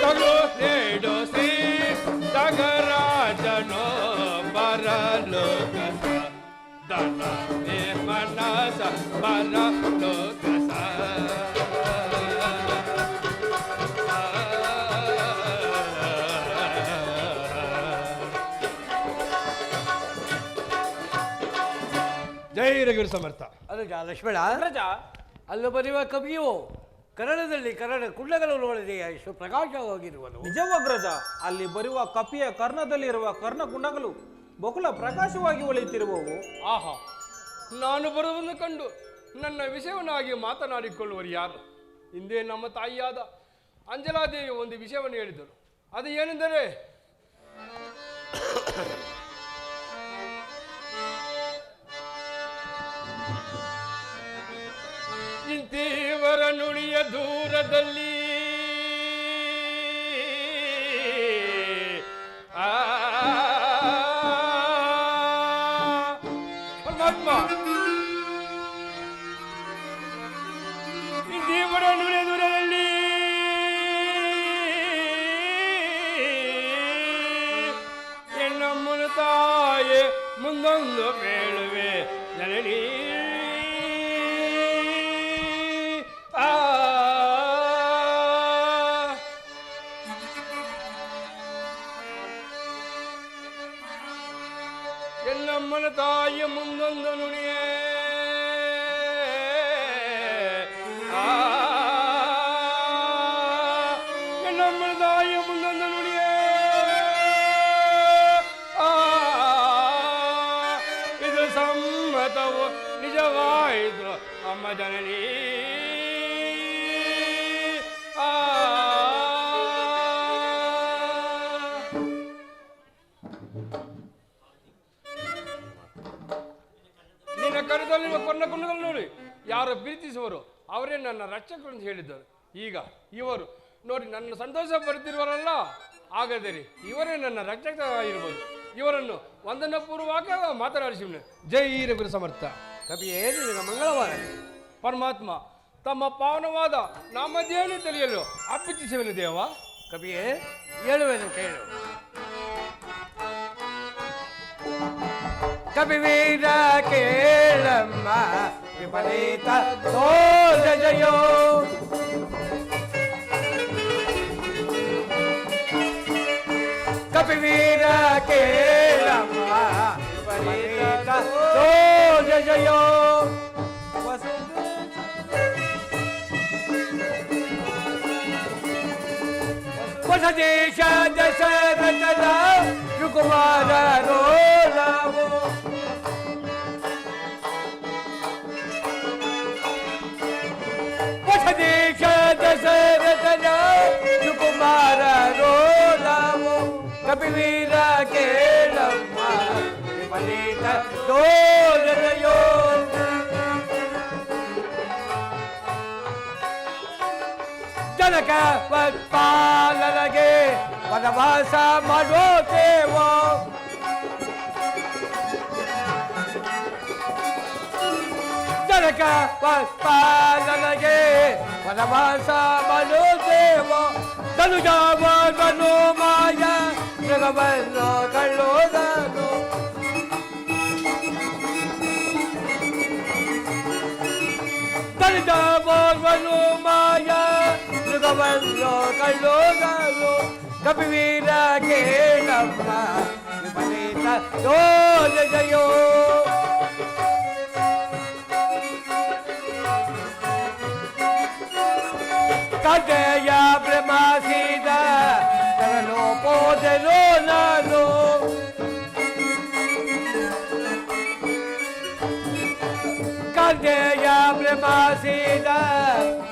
ತಗಲು ನೇಡೋ ಶ್ರೀ ತಗರಾಜನೋ ಪರಲೋಕ ದನ ಮನಸ ಪರಲೋಕ ಜೈ ರಘುವೀರ ಸಮರ್ಥ. ಅನುಜ ಲಕ್ಷ್ಮಣ, ಅಗ್ರಜ, ಅಲ್ಲಿ ಬರೆಯುವ ಕವಿಯು ಕನ್ನಡದಲ್ಲಿ ಕನ್ನಡ ಕುಂಡಗಳನ್ನು ಒಳಗೆ ಎಷ್ಟು ಪ್ರಕಾಶವಾಗಿರುವನು. ನಿಜವೂ ಅಗ್ರಜ, ಅಲ್ಲಿ ಬರುವ ಕಪಿಯ ಕರ್ಣದಲ್ಲಿರುವ ಕರ್ಣಕುಂಡಗಳು ಬಹುಳ ಪ್ರಕಾಶವಾಗಿ ಹೊಳೆಯುತ್ತಿರುವವು. ಆಹಾ, ನಾನು ಬರುವುದನ್ನು ಕಂಡು ನನ್ನ ವಿಷಯವನ್ನಾಗಿ ಮಾತನಾಡಿಕೊಳ್ಳುವರು ಯಾರು? ಹಿಂದೆ ನಮ್ಮ ತಾಯಿಯಾದ ಅಂಜಲಾದೇವಿ ಒಂದು ವಿಷಯವನ್ನು ಹೇಳಿದರು. ಅದು ಏನೆಂದರೆ, ಇಂತೀವರ ನುಡಿಯ ದೂರದಲ್ಲಿ ಪರಮಾತ್ಮ ಇಂತೀವರ ನುಡಿಯ ದೂರದಲ್ಲಿ ಎನ್ನಮ್ಮನ ತಾಯೆ ಮುಂದೊಂದು ಬೇಳುವೆ ಜನನೀ ಎನ್ನಮ್ಮನ ತಾಯಿಯ ಮುಂದೊಂದು ನುಡಿಯೇ ಎನ್ನಮ್ಮನ ತಾಯಿಯ ಮುಂದೊಂದು ನುಡಿಯೇ ಇದು ಸಮ್ಮತವು ನಿಜವಾಯಿತು ಅಮ್ಮ ಜನನೀ ನಿನ್ನ ಕರೆದಲ್ಲಿರುವ ಕೊನ್ನಕುಂಡಗಳು ನೋಡಿ, ಯಾರು ಪ್ರೀತಿಸುವರು ಅವರೇ ನನ್ನ ರಕ್ಷಕರು ಅಂತ ಹೇಳಿದ್ದರು. ಈಗ ಇವರು ನೋಡಿ ನನ್ನ ಸಂತೋಷ ಪಡುತ್ತಿರುವರಲ್ಲ, ಹಾಗಾದರೆ ಇವರೇ ನನ್ನ ರಕ್ಷಕರಾಗಿರ್ಬೋದು. ಇವರನ್ನು ವಂದನ ಪೂರ್ವಕ ಮಾತನಾಡಿಸಿವೆ. ಜೈ ರಘುವೀರ ಸಮರ್ಥ. ಕವಿಯೇ ನಿನಗೆ ಮಂಗಳವಾರ. ಪರಮಾತ್ಮ ತಮ್ಮ ಪಾವನವಾದ ನಾಮಧೇಯವನ್ನು ತಿಳಿಯಲು ಅಪ್ಪಿಸಿವೆನು ದೇವ. ಕವಿಯೇ ಹೇಳುವೆನು ಕೇಳು. ಕಪಿವೀರ ಕೇಳಮ್ಮ ವಿಪರೀತ ದೋಷ ಜಯೋ ಕಪಿವೀರ ಕೇಳಮ್ಮ ವಿಪರೀತ ದೋಷ ಜಯೋ ಹೊಸದೇಶ ದಶರಥನ ಸುಕುಮಾರರೋ ನಾವು ಹೊಸದೇಶ ದಶರಥನ ಸುಕುಮಾರರೋ ನಾವು ಕಪಿವೀರ ಕೇಳಮ್ಮ ವಿಪರೀತ ದೋಷದಯೋ ಜನಕ ಪಾಲನೆಗೆ ವನವಾಸ ಮಾಡೋತೇವೋ ಜನಕ ಪಾಲನೆಗೆ ವನವಾಸ ಮಾಡೋತೇವೋ ತನುಜಾವನು ಮಾಯ ಜಗವನ್ನು ಕಳ್ಳೋದನು ತನುಜಾವನು ಮಾಯ ಮೃಗವನ್ನು ಕಳ್ಳೋದನು ಕಪಿವೀರ ಕೇಳಮ್ಮ ವಿಪರೀತ ದೋಷ ಜಯೋ ಕಡೆಯ ಬ್ರಹ್ಮಸಿದ ತರಲು ಪೋದೆನೋ ನಾನು ಕಡೆಯ ಬ್ರಹ್ಮಸಿದ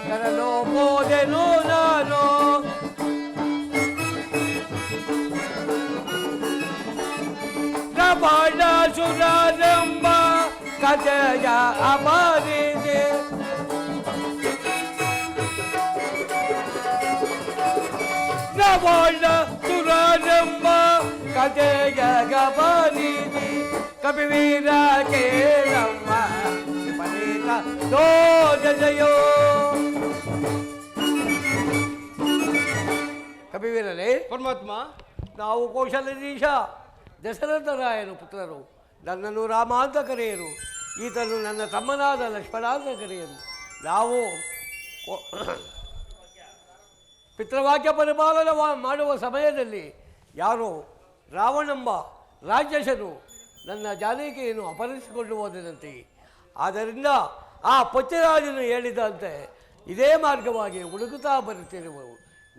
ತರಲು ಪೋದೆನೋ ನಾನು ರಮಣ ಸುರನೆಂಬ ಕಥೆಯ ಅಮರಿದೆ ರಮಣ ಸುರನೆಂಬ ಕಥೆಯ ಗಮನಿದೆ ಕಪಿವೀರ ಕೇಳಮ್ಮ ವಿಪರೀತ ದೋಷ ಜಯೋ ಕಪಿವೀರನೇ ಪರಮಾತ್ಮ, ನಾವು ಕೌಶಲದೀಶ ದಶರಥರಾಯನು ಪುತ್ರರು. ನನ್ನನ್ನು ರಾಮ ಅಂತ ಕರೆಯರು, ಈತನು ನನ್ನ ತಮ್ಮನಾದ ಲಕ್ಷ್ಮಣ ಅಂತ ಕರೆಯರು. ನಾವು ಪಿತೃವಾಕ್ಯ ಪರಿಪಾಲನೆ ಮಾಡುವ ಸಮಯದಲ್ಲಿ ಯಾರೋ ರಾವಣೆಂಬ ರಾಕ್ಷಸನು ನನ್ನ ಜಾನಕಿಯನ್ನು ಅಪಹರಿಸಿಕೊಂಡು ಹೋದದಂತೆ. ಆದ್ದರಿಂದ ಆ ಪಚ್ಚರಾಜನು ಹೇಳಿದಂತೆ ಇದೇ ಮಾರ್ಗವಾಗಿ ಹುಡುಕುತ್ತಾ ಬರುತ್ತಿರುವವು.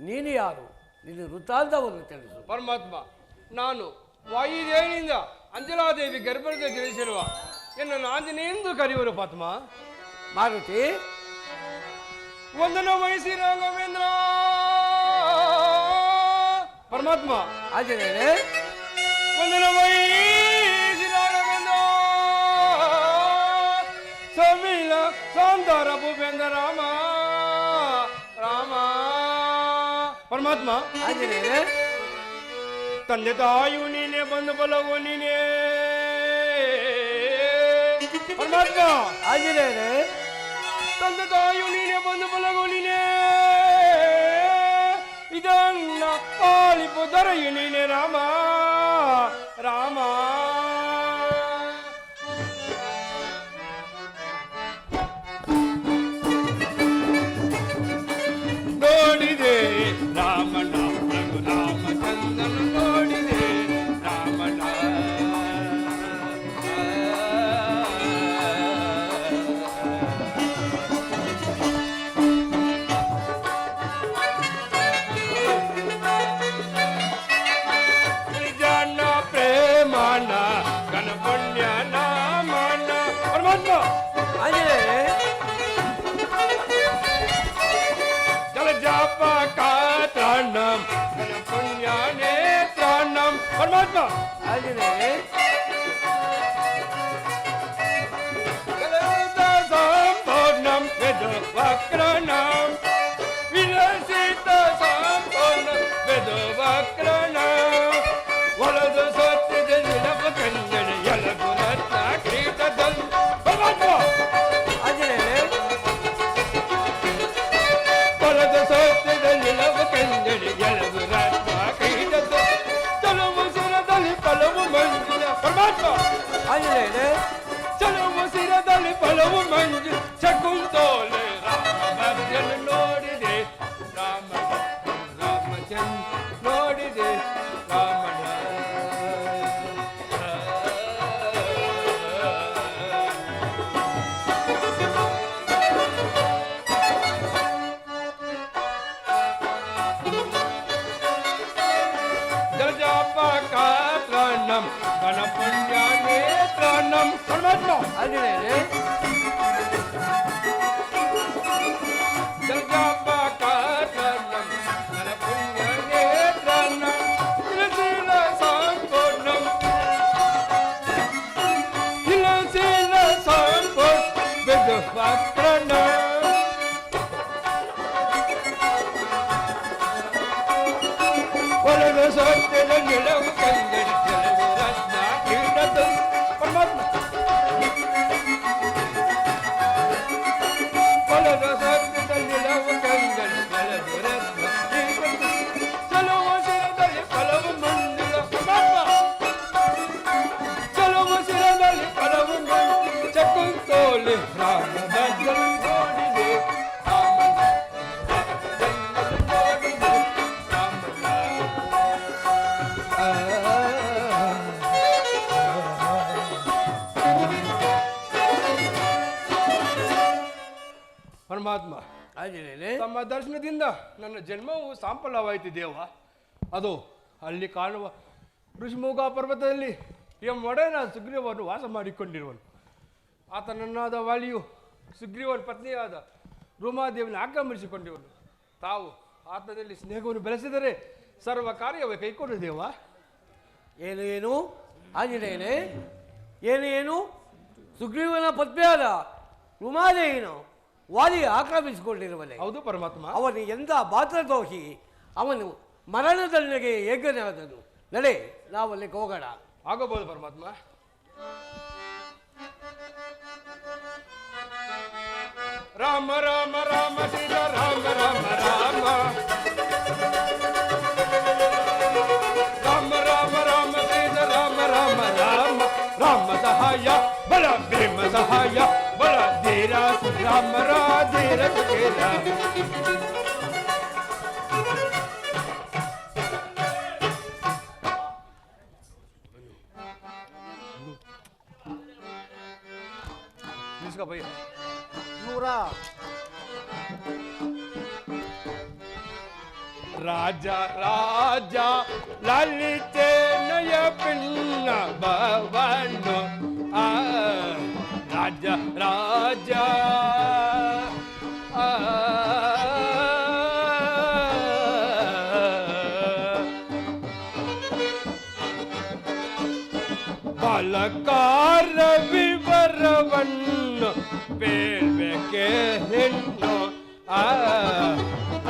ನೀನು ಯಾರು? ನಿನ್ನ ವೃತ್ತಾಂತವನ್ನು ತಿಳಿಸು. ಪರಮಾತ್ಮ, ನಾನು ವಾಯುದೇವಿನಿಂದ ಅಂಜಲಾದೇವಿ ಗರ್ಭದಿಂದ ಜನಿಸಿರುವ ಎನ್ನನ್ನು ಆಂಜನೇಯೆಂದು ಕರೆಯುವರು. ಪಾತ್ಮ ಮಾರುತಿ ವಂದನ ವಹಿಸಿ ರಾಘವೇಂದ್ರ. ಪರಮಾತ್ಮ ಆಂಜನೇಯನೇ ವಂದನ ವಹಿಸಿ ರಾಘವೇಂದ್ರ. ಸಮೀಲ ಸಾಂತಾರ ಭೂಪೇಂದ್ರ ರಾಮ ರಾಮ. ಪರಮಾತ್ಮ ಆಂಜನೇಯನೇ ತಂದೆ ತಾಯು ನೀನೆ, ಬಂಧು ಬಲವು ನೀನೆ. ಪರಮಾತ್ಮ ಆಂಜನೇಯನೇ ತಂದೆ ತಾಯು ನೀನೆ, ಬಂಧು ಬಲವು ನೀನೆ. ಇದನ್ನ ಪಾಲಿಪು ದೊರೆಯು ನೀನೆ ರಾಮ ರಾಮ. ನೋಡಿದೆ ರಾಮನ ರಘು ರಾಮಚಂದ್ರನು, ನೋಡಿದೆ ರಾಮನ. ನಿಜನ ಪ್ರೇಮನ ಗಣಪಣ್ಯ ನಾಮನ. ಪರಮಾತ್ಮ ಆಂಜನೇಯನೇ ಜಲಜಾಪ ಕಾತ್ರಾಣಂ ಗಣಪಣ್ಯ ನೇತ್ರಾಣಂ. ಪರಮಾತ್ಮ ಆಂಜನೇಯನೇ ಸಂಪೂರ್ಣಂ ವೇದ ವಕ್ರಣಂ ವಿಲಸಿತ ಸಂಪೂರ್ಣ ವೇದ ವಕ್ರಣಂ. ಒಳದು ಸತ್ಯದ ನಿಲಪ ಕಂದನ ಎಲಗು ರತ್ನ ಕ್ರೀಡದಲ್. ಪರಮಾತ್ಮ ಆಂಜನೇಯನೇ ಒಳದು ಸತ್ಯದ ನಿಲಪ ಕಂದನ ಎಲಗು ರತ್ನ ಕ್ರೀಡದಲ್. ಚಲವು ಸುರದಲ್ಲಿ ಫಲವು ಮಂಜಿನ. ಪರಮಾತ್ಮ ಪತ್ರಣ ಹೊಲದ ಸತ್ಯದ ನಿಲವು ಕಂಗಡಿ ಕೆಲವು ರತ್ನ ನೀಡದು ಪರಮಾತ್ಮ ಹೊಲದ ಸತ್ಯದ ನಿಲವು ಕಂಗಡಿ ಕೆಲವು ರತ್ನ ನೀಡದು ಕೆಲವು ಶಿರದಲ್ಲಿ ಫಲವು ಮಂದಿರ ಪರಮಾತ್ಮ ಕೆಲವು ಶಿರದಲ್ಲಿ ಫಲವು ಮಂದಿರ ಚಕುಂತೋಲೆ ರಾಮ ಬದ್ದಲು ನೋಡಿದೆ ಪರಮಾತ್ಮ ಆಂಜನೇಯನೇ, ತಮ್ಮ ದರ್ಶನದಿಂದ ನನ್ನ ಜನ್ಮವು ಸಾಂಫಲವಾಯಿತು ದೇವ. ಅದು ಅಲ್ಲಿ ಕಾಣುವ ಋಷಿಮುಖ ಪರ್ವತದಲ್ಲಿ ಒಡೆಯನ ಸುಗ್ರೀವನ್ನು ವಾಸ ಮಾಡಿಕೊಂಡಿರುವನು. ಆತನನ್ನಾದ ವಾಲಿಯು ಸುಗ್ರೀವನ ಪತ್ನಿಯಾದ ರೂಮಾದೇವಿಯನ್ನು ಆಕ್ರಮಿಸಿಕೊಂಡಿರುವನು. ತಾವು ಆತನಲ್ಲಿ ಸ್ನೇಹವನ್ನು ಬೆಳೆಸಿದರೆ ಸರ್ವ ಕಾರ್ಯವೇ ಕೈಕೊಂಡು ದೇವ. ಏನು ಏನು ಆಂಜನೇಯನೇ, ಏನು ಸುಗ್ರೀವನ ಪತ್ನಿಯಾದ ಉಮಾದೇವಿನು ವಾಲಿ ಆಕ್ರಮಿಸಿಕೊಂಡಿರುವನೆ. ಹೌದು ಪರಮಾತ್ಮ. ಅವನು ಎಂದ ಪಾತ್ರದೋಷಿ, ಅವನು ಮರಣದಂಡೆಗೆ ಏಕನಾದನು. ನಡೆ, ನಾವಲ್ಲಿ ಹೋಗೋಣ. ಆಗಬಹುದು ಪರಮಾತ್ಮ. ರಾಮ ರಾಮ ರಾಮ ಸೀತಾ ರಾಮ ರಾಮ ರಾಮ ರಾಮ ರಾಮ ರಾಮ ಸೀತಾ ರಾಮ ರಾಮ ರಾಮ ರಾಮ ಸಹಾಯ ಬಲ ಭೀಮ ಸಹಾಯ ಬಲ ಧೀರ ರಾಮ ಧೀರ ಸುಖೇರ ಭಯ್ಯ ನೂರ ರಾಜ ರಾಜ ಲಲಿತೆ ನಯ ಪಿನ್ನ ಭವನು ರಾಜ ರಾಜ ಬಾಲಕಾರ ವಿವರವನ್ನು ಬೇಳ್ಬೇಕೆ ಹೆಣ್ಣು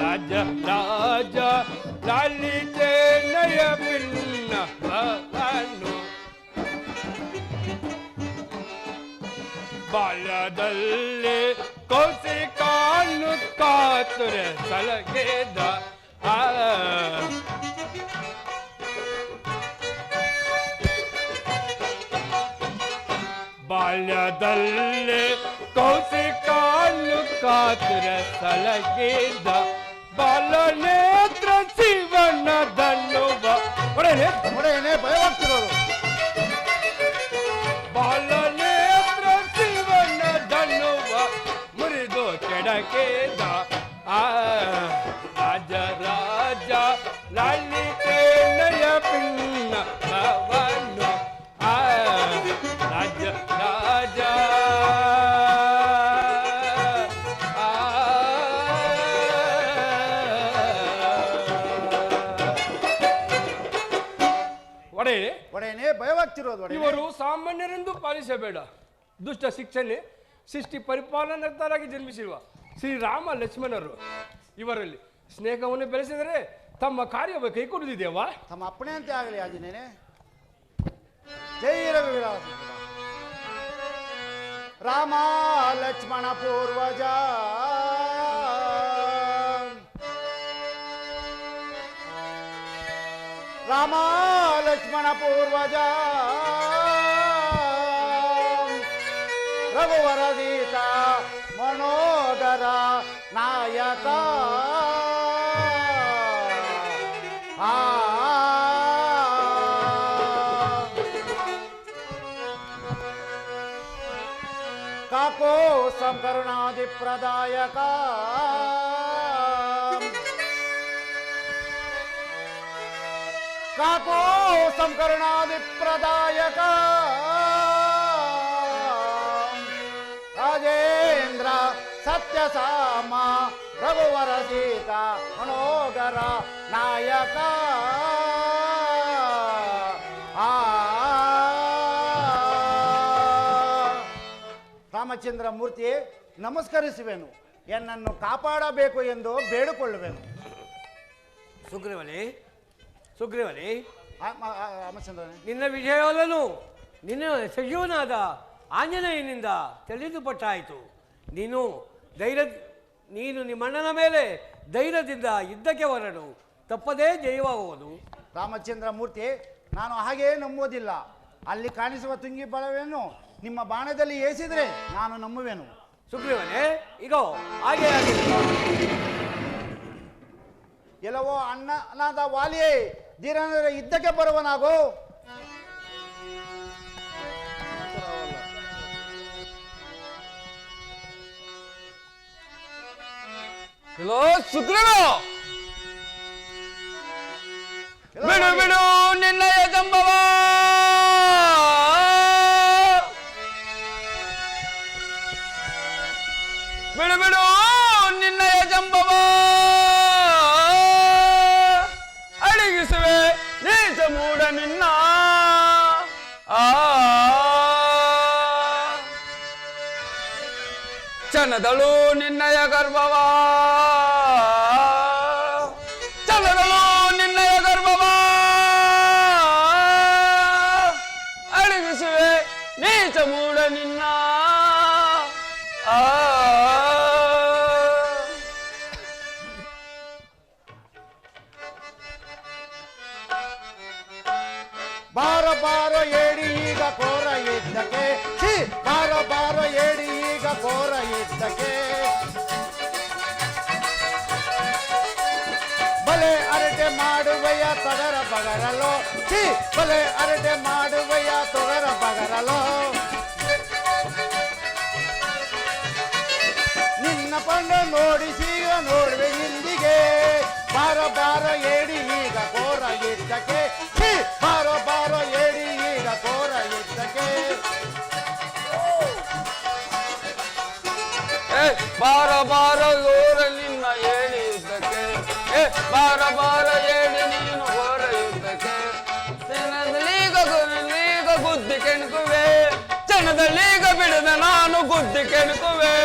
ರಾಜ ರಾಜ ಲಲಿತೆ ನಯ ಪಿನ್ನ ಭವನು ಬಾಲ್ಯದಲ್ಲಿ ಕೌಶಿಕಾನು ಕಾತುರೆ ಸಲಗೇದ ಬಾಲ್ಯದಲ್ಲಿ ಕೌಶಿಕಾನು ಕಾತುರೆ ಸಲಗೇದ ಬಾಲನೇತ್ರ ಶಿವನ ಧನ್ನುವ ಒಡೆಯನೇ ಭಯವಾಗ್ತಿರೋರು. ಬಾಲನೇತ್ರ ಶಿವನ ಧನ್ನುವ ಮುರಿದು ಕೆಡಕೇದ ರಾಜ ರಾಜ ಲಲಿತೆ ನಯ ಪಿನ್ನ ಭವನು ರಾಜ ರಾಜ ಒಡೆಯನೇ ಭಯವಾಗ್ತಿರೋದು. ಒಡೆಯನೇ ಇವರು ಸಾಮಾನ್ಯರೆಂದು ಪಾಲಿಸಬೇಡ. ದುಷ್ಟ ಶಿಕ್ಷಣೆ ಸೃಷ್ಟಿ ಪರಿಪಾಲನಕರ್ತರಾಗಿ ಜನ್ಮಿಸಿರುವ ಶ್ರೀರಾಮ ಲಕ್ಷ್ಮಣರು ಇವರಲ್ಲಿ ಸ್ನೇಹವನ್ನು ಬೆಳೆಸಿದರೆ ತಮ್ಮ ಕಾರ್ಯವ ಕೈಕೊಡುತ್ತಿದ್ದೇವ. ತಮ್ಮ ಅಪ್ಪಣೆಯಂತೆ ಆಗಲಿ ಆಂಜನೇಯನೇ. ಜೈ ರಘುವೀರ. ರಾಮ ಲಕ್ಷ್ಮಣ ಪೂರ್ವಜ ರಾಮ ಲಕ್ಷ್ಮಣ ಪೂರ್ವಜ ರಘುವರ ಸೀತಾ ಮನೋದರ ನಾಯಕ ಕಾಕೋ ಸಂಕರುಣಾದಿ ಪ್ರದಾಯಕ ಕಾಕೋ ಸಂಕರುಣಾದಿ ಪ್ರದಾಯಕ ರಾಜೇಂದ್ರ ಸತ್ಯಸಾಮ ರಘುವರ ಸೀತಾ ಮನೋಗರ ನಾಯಕ ರಾಮಚಂದ್ರ ಮೂರ್ತಿ ನಮಸ್ಕರಿಸುವೆನು. ಎನ್ನನ್ನು ಕಾಪಾಡಬೇಕು ಎಂದು ಬೇಡಿಕೊಳ್ಳುವೆನು. ಸುಗ್ರೀವನೇ, ರಾಮಚಂದ್ರನೇ, ನಿನ್ನ ವಿಷಯವನ್ನು ನಿನ್ನ ಸಜೀವನಾದ ಆಂಜನೇಯನಿಂದ ತಿಳಿದುಪಟ್ಟಾಯಿತು. ನೀನು ನಿಮ್ಮಣ್ಣನ ಮೇಲೆ ಧೈರ್ಯದಿಂದ ಯುದ್ಧಕ್ಕೆ ಹೊರಡು, ತಪ್ಪದೇ ಜಯವಾಗುವುದು. ರಾಮಚಂದ್ರ ಮೂರ್ತಿ, ನಾನು ಹಾಗೇ ನಂಬುವುದಿಲ್ಲ. ಅಲ್ಲಿ ಕಾಣಿಸುವ ತುಂಗಿ ಬಲವೇನು ನಿಮ್ಮ ಬಾಣದಲ್ಲಿ ಏಸಿದ್ರೆ ನಾನು ನಂಬುವೆನು. ಸುಗ್ರೀವನೇ, ಈಗ ಹಾಗೆ ಎಲ್ಲವೋ ಅಣ್ಣನಾದ ವಾಲಿಯೇ, ಧೀರನರ ಯುದ್ಧಕ್ಕೆ ಬರುವನಾಗೋ. ಹಲೋ ಸುಗ್ರೀವ, ಬಿಡು ಬಿಡು ನಿನ್ನಯ ಜಂಬವ, ಬಿಡು ಬಿಡು ನಿನ್ನಯ ಜಂಬವ, ಅಡಗಿಸುವೆ ನೀಚ ಮೂಡ ನಿನ್ನ. ಚನದಳು ನಿನ್ನಯ ಗರ್ಭವ, ಚನದಳು ನಿನ್ನಯ ಗರ್ಭವ, ಅಡಗಿಸುವೆ ನೀಚ ಮೂಡ ನಿನ್ನ. ಬಾರ ಬಾರೋ ಏಡಿ ಈಗ ಕೋರ ಯುದ್ಧಕ್ಕೆ, ಬಾರ ಬಾರೋ ಏಡಿ ಈಗ ಕೋರ ಯುದ್ಧಕ್ಕೆ. ಬಲೆ ಅರಟೆ ಮಾಡುವೆಯ ತೊಗರ ಬಗರಲೋ, ಬಲೆ ಅರಟೆ ಮಾಡುವೆಯ ತೊಗರ ಬಗರಲೋ. ನಿನ್ನ ಪಂಡ ನೋಡಿಸೀಗ ನೋಡುವೆ ಹಿಂದಿಗೆ, ಬಾರ ಬಾರೋ ಏಡಿ ಈಗ ಕೋರ ಯುದ್ಧಕ್ಕೆ, ಬಾರೋ ಬಾರೋ ಏಡಿ ಈಗ ಕೋರ ಯುದ್ಧಕ್ಕೆ. ಬಾರ ಬಾರ ಗೋರ ನಿನ್ನ ಏಡಿ ಯುದ್ಧಕ್ಕೆ, ಬಾರ ಬಾರ ಏಡಿ ನೀನು ಘೋರ ಯುದ್ಧಕ್ಕೆ. ಚನದಲ್ಲೀಗ ಗುದ್ದಿ ಕೆಣಕುವೆ, ಚನದಲ್ಲೀಗ ಬಿಡದ ನಾನು ಗುದ್ದಿ ಕೆಣಕುವೆ.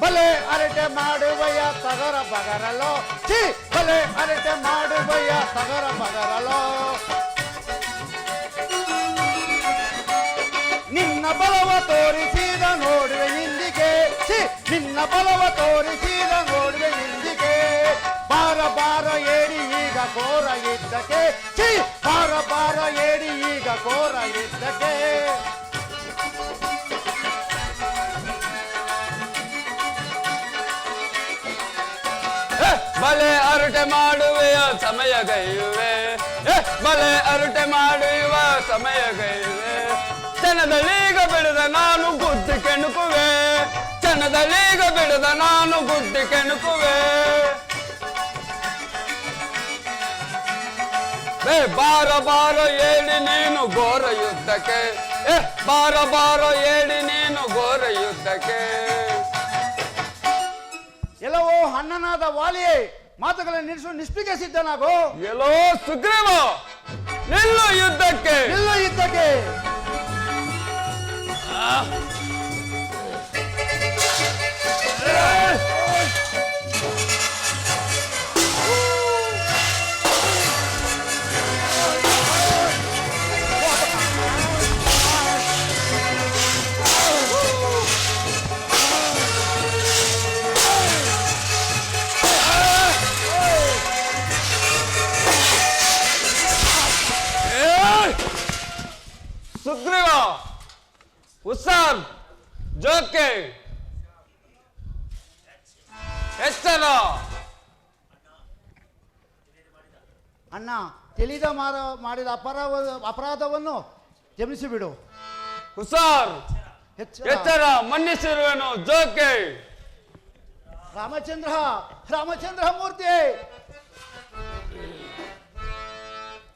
ಬಲೆ ಅರಟೆ ಮಾಡುವಯ ತಗರ ಬಗರಲೋ, ಬಲೆ ಅರಟೆ ಮಾಡುವಯ ತಗರ ಬಗರಲೋ. ನಿನ್ನ ಬಲವ ತೋರಿಸಿದ ನೋಡುವೆ ಹಿಂದಿಗೆ, ನಿನ್ನ ಬಲವ ತೋರಿಸಿದ ನೋಡುವೆ ಹಿಂದಿಗೆ. ಬಾರ ಬಾರ ಏಡಿ ಈಗ ಕೋರ ಯುದ್ಧಕ್ಕೆ, ಬಾರ ಬಾರ ಏಡಿ ಈಗ ಕೋರ ಯುದ್ಧಕ್ಕೆ. ಬಲೆ ಅರಟೆ ಮಾಡುವೆಯ ಸಮಯಗೈಯುವೆ, ಬಲೆ ಅರಟೆ ಮಾಡುವ ಸಮಯಗೈಯುವೆ. ಚನದಲ್ಲೀಗ ಬಿಡದ ನಾನು ಗುದ್ದಿ ಕೆಣಕುವೆ, ಚನದಲ್ಲೀಗ ಬಿಡದ ನಾನು ಗುದ್ದಿ ಕೆಣಕುವೆ. ಬಾರ ಬಾರ ಏಡಿ ನೀನು ಘೋರ ಯುದ್ಧಕ್ಕೆ, ಬಾರ ಬಾರ ಏಡಿ ನೀನು ಘೋರ ಯುದ್ಧಕ್ಕೆ. ಎಲ್ಲವೋ ಅಣ್ಣನಾದ ವಾಲಿಯೇ, ಮಾತುಗಳನ್ನು ನಿಲ್ಲಿಸು, ನಿಷ್ಪಿಗೆ ಸಿದ್ಧನಾಗೋ. ಎಲ್ಲೋ ಸುಗ್ರೀವ, ನಿಲ್ಲು ಯುದ್ಧಕ್ಕೆ, ನಿಲ್ಲು ಯುದ್ಧಕ್ಕೆ. ಸುಗ್ರೀವ, ಹುಸಾನ್, ಜೋಕೆ, ಎಚ್ಚರ. ಅಣ್ಣ, ತಿಳಿದ ಮಾಡಿದ ಅಪರಾಧವನ್ನು ಕ್ಷಮಿಸಿಬಿಡು. ಹುಸಾರ್, ಎಚ್ಚರ, ಮನ್ನಿಸಿರುವೆನು. ಜೋಕೆ, ರಾಮಚಂದ್ರ ಮೂರ್ತಿ,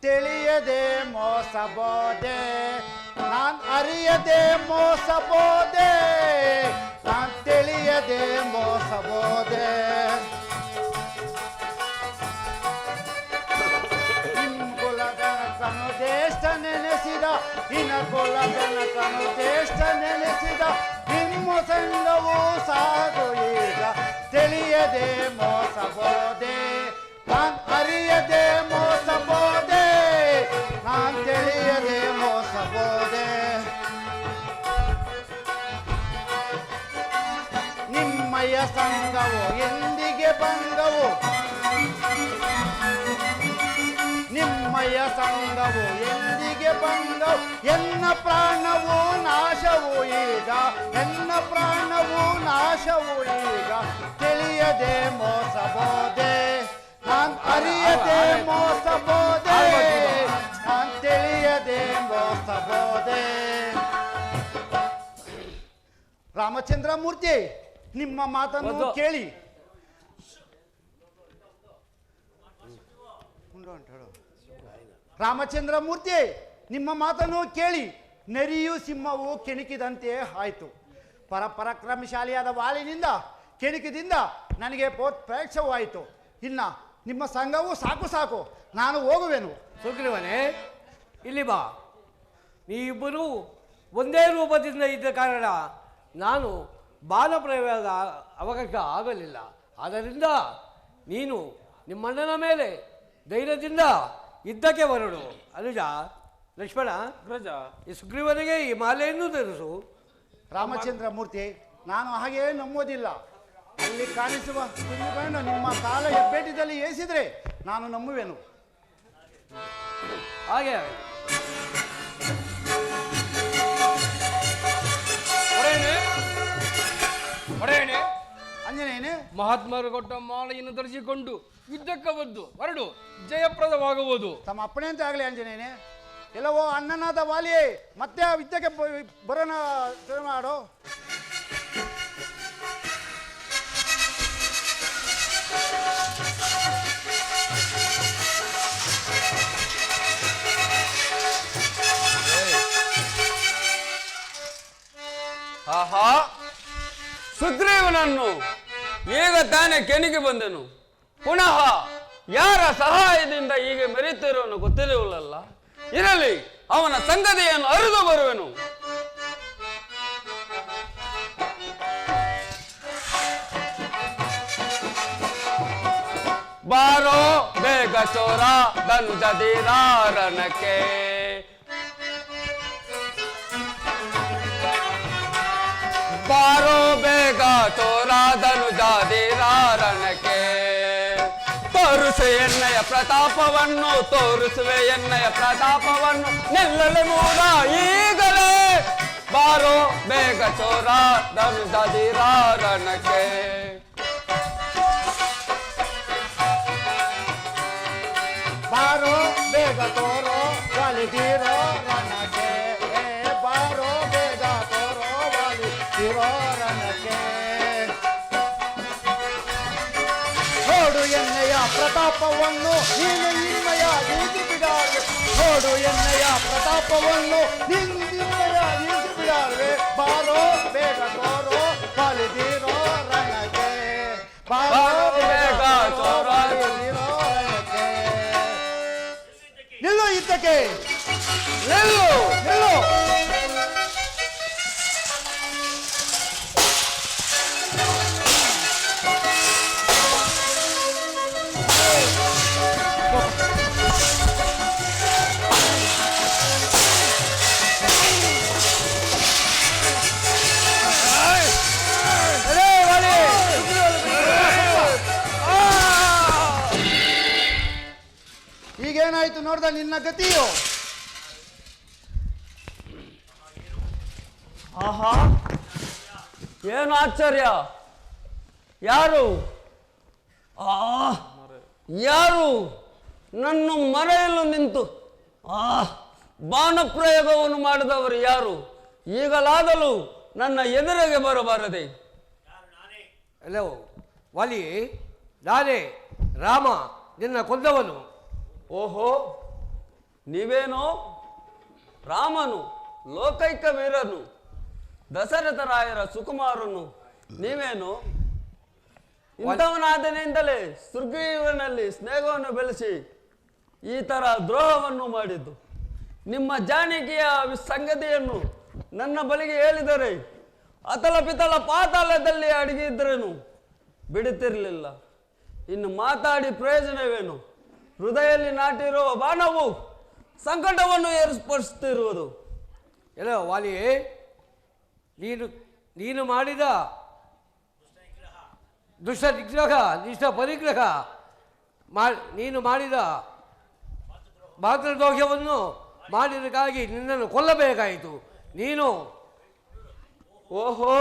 ತಿಳಿಯದೆ ಮೋಸಬೋದೆ, ನಾನ್ ಅರಿಯದೆ ಮೋಸಬೋದೆ, ನಾನ್ ತಿಳಿಯದೆ ಮೋಸಬೋದೆ. ನಿಮ್ ಕುಲದ ಇನಕುಲ ಜನಕನು ಜ್ಯೇಷ್ಠ ನೆನೆಸಿದ ನಿಮ್ಮ ಸಂಗವು ಸಾಗು ಈಗ ತಿಳಿಯದೆ ಮೋಸಬೋದೆ ನಾನ್ ಅರಿಯದೆ ಮೋಸಬೋದೆ ನಾನ್ ತಿಳಿಯದೆ ಮೋಸಬೋದೆ ನಿಮ್ಮಯ ಸಂಗವು ಎಂದಿಗೆ ಭಂಗವು ನಿಮ್ಮಯ ಸಂಗವು ಎಂದಿಗೆ ಭಂಗವು ಎನ್ನ ಪ್ರಾಣವು ನಾಶವು ಈಗ ಎನ್ನ ಪ್ರಾಣವು ನಾಶವು ಈಗ ತಿಳಿಯದೆ ಮೋಸಬೋದೆ ನಾನ್ ಅರಿಯದೆ ಮೋಸಬೋದೆ ನಾನ್ ತಿಳಿಯದೆ ಮೋಸಬೋದೆ. ರಾಮಚಂದ್ರ ಮೂರ್ತಿ ನಿಮ್ಮ ಮಾತನ್ನು ಕೇಳಿ ರಾಮಚಂದ್ರ ಮೂರ್ತಿ ನಿಮ್ಮ ಮಾತನ್ನು ಕೇಳಿ ನರಿಯು ಸಿಂಹವು ಕೆಣಕಿದಂತೆ ಆಯಿತು. ಪರಾಕ್ರಮಶಾಲಿಯಾದ ವಾಲಿನಿಂದ ಕೆಣಕಿದಿಂದ ನನಗೆ ಪ್ರೇಕ್ಷವಾಯಿತು. ಇನ್ನ ನಿಮ್ಮ ಸಂಘವು ಸಾಕು ಸಾಕು, ನಾನು ಹೋಗುವೆನು. ಸುಗ್ರೀವನೇ, ಇಲ್ಲಿ ಬಾ. ನೀವಿಬ್ಬರೂ ಒಂದೇ ರೂಪದಿಂದ ಇದ್ದ ಕಾರಣ ನಾನು ಬಾಣ ಪ್ರಯೋಗದ ಅವಕಾಶ ಆಗಲಿಲ್ಲ. ಆದ್ದರಿಂದ ನೀನು ನಿಮ್ಮಣ್ಣನ ಮೇಲೆ ಧೈರ್ಯದಿಂದ ಯುದ್ಧಕ್ಕೆ ಹೊರಡು. ಅನುಜ, ಲಕ್ಷ್ಮಣ, ಗ್ರಜ, ಈ ಸುಗ್ರೀವನಿಗೆ ಈ ಮಾಲೆಯನ್ನು ಧರಿಸು. ರಾಮಚಂದ್ರ ಮೂರ್ತಿ, ನಾನು ಹಾಗೆ ನಂಬೋದಿಲ್ಲ. ಅಲ್ಲಿ ಕಾಣಿಸುವ ಸುಗ್ರೀವನನ್ನು ನಿಮ್ಮ ಕಾಲ ಹೆಬ್ಬೆಟ್ಟಿದಲ್ಲಿ ಏರಿಸಿದ್ರೆ ನಾನು ನಂಬುವೆನು. ಹಾಗೆ ಹೊಡೆಯಣೆ ಅಂಜನೇಯನೇ, ಮಹಾತ್ಮರು ಕೊಟ್ಟ ಮಾಲೆಯನ್ನು ಧರಿಸಿಕೊಂಡು ಯುದ್ಧಕ್ಕೆ ಬಂದು ಹೊರಡು, ಜಯಪ್ರದವಾಗುವುದು. ತಮ್ಮ ಅಪ್ಪಣೆ ಅಂತ ಆಗಲಿ ಅಂಜನೇಯನೇ. ಎಲ್ಲವೋ ಅಣ್ಣನಾದ ವಾಲಿಯೇ, ಮತ್ತೆ ಆ ಯುದ್ಧಕ್ಕೆ ಬರೋಣ ಶುರು ಮಾಡು. ಆಹಾ, ಸುಗ್ರೀವನನ್ನು ಈಗ ತಾನೇ ಕೆಣಿಗೆ ಬಂದೆನು. ಪುನಃ ಯಾರ ಸಹಾಯದಿಂದ ಹೀಗೆ ಮೆರೆಯುತ್ತಿರುವನು ಗೊತ್ತಿರಲಿಲ್ಲ. ಇರಲಿ, ಅವನ ಸಂಗತಿಯನ್ನು ಅರಿದು ಬರುವೆನು. ಬಾರೋ ಬೇಗ ಚೋರ ದಂಜದಿರಾರಣಕ್ಕೆ, ಬಾರೋ ಬೇಗ ಚೋರ ಧನುಜಾದಿರಾರಣಕ್ಕೆ. ತೋರಿಸು ಎಣ್ಣೆಯ ಪ್ರತಾಪವನ್ನು, ತೋರಿಸುವೆ ಎಣ್ಣೆಯ ಪ್ರತಾಪವನ್ನು, ನಿಲ್ಲಲೆ ಮೂಡ ಈಗಲೇ. ಬಾರೋ ಬೇಗ ಚೋರ ಧನುಜಾದಿರಾರಣಕ್ಕೆ. ಬಾರೋ ಬೇಗ ತೋರೋ ವಾಲಿದಿರೋ ರಣಕ್ಕೆ, ಬಾರೋ ಬೇಗ ತೋರೋ ವಾಲಿದಿರೋ ರಣಕ್ಕೆ. ನೋಡು ಎಣ್ಣೆಯ ಪ್ರತಾಪವನ್ನು ನೀನು ನಿಮ್ಮಯ ನೀತಿ ಬಿಡಾರೆ, ನೋಡು ಎಣ್ಣೆಯ ಪ್ರತಾಪವನ್ನು ನಿಮ್ಮಯ ನೀತಿ ಬಿಡಾರೆ. ಬಾರೋ ಬೇಗ ತೋರೋ ವಾಲಿದಿರೋ ರಣಕ್ಕೆ, ಬಾರೋ ಬೇಗ ತೋರೋ ವಾಲಿದಿರೋ ರಣಕ್ಕೆ. ನಿಲ್ಲು ಯುದ್ಧಕ್ಕೆ, ನಿಲ್ಲು ನಿಲ್ಲು. ಈಗೇನಾಯ್ತು ನೋಡ್ದ ನಿನ್ನ ಗತಿಯು? ಆಹಾ, ಏನು ಆಶ್ಚರ್ಯ! ಯಾರು ಯಾರು ನನ್ನ ಮರೆಯಲು ನಿಂತು ಬಾಣ ಪ್ರಯೋಗವನ್ನು ಮಾಡಿದವರು ಯಾರು? ಈಗಲಾಗಲೂ ನನ್ನ ಎದುರಿಗೆ ಬರಬಾರದೆ. ಹಲೋ ವಾಲಿ, ನಾನೇ ರಾಮ, ನಿನ್ನ ಕೊಂದವನು. ಓಹೋ, ನೀವೇನೋ ರಾಮನು, ಲೋಕೈಕ ವೀರನು, ದಶರಥರಾಯರ ಸುಕುಮಾರನು ನೀವೇನು? ಇಂಥವನಾದನೆಯಿಂದಲೇ ಸುಗ್ರೀವನಲ್ಲಿ ಸ್ನೇಹವನ್ನು ಬೆಳೆಸಿ ಈ ತರ ದ್ರೋಹವನ್ನು ಮಾಡಿದ್ದು. ನಿಮ್ಮ ಜಾನಕಿಯ ಸಂಗತಿಯನ್ನು ನನ್ನ ಬಳಿಗೆ ಹೇಳಿದರೆ ಅತಲ ಪಿತಳ ಪಾತಾಳದಲ್ಲಿ ಅಡಗಿದ್ರೇನು ಬಿಡುತ್ತಿರಲಿಲ್ಲ. ಇನ್ನು ಮಾತಾಡಿ ಪ್ರಯೋಜನವೇನು? ಹೃದಯದಲ್ಲಿ ನಾಟಿರುವ ಬಾಣವು ಸಂಕಟವನ್ನು ಏರ್ಪಡಿಸುತ್ತಿರುವುದು. ಎಲ್ಲ ವಾಲಿ, ನೀನು ಮಾಡಿದ ದುಷ್ಟ ನಿಗ್ರಹ ನಿಷ್ಠ ಪರಿಗ್ರಹ ನೀನು ಮಾಡಿದ ಮಾತೃದೋಷವನ್ನು ಮಾಡಿದಕ್ಕಾಗಿ ನಿನ್ನನ್ನು ಕೊಲ್ಲಬೇಕಾಯಿತು. ನೀನು ಓಹೋ,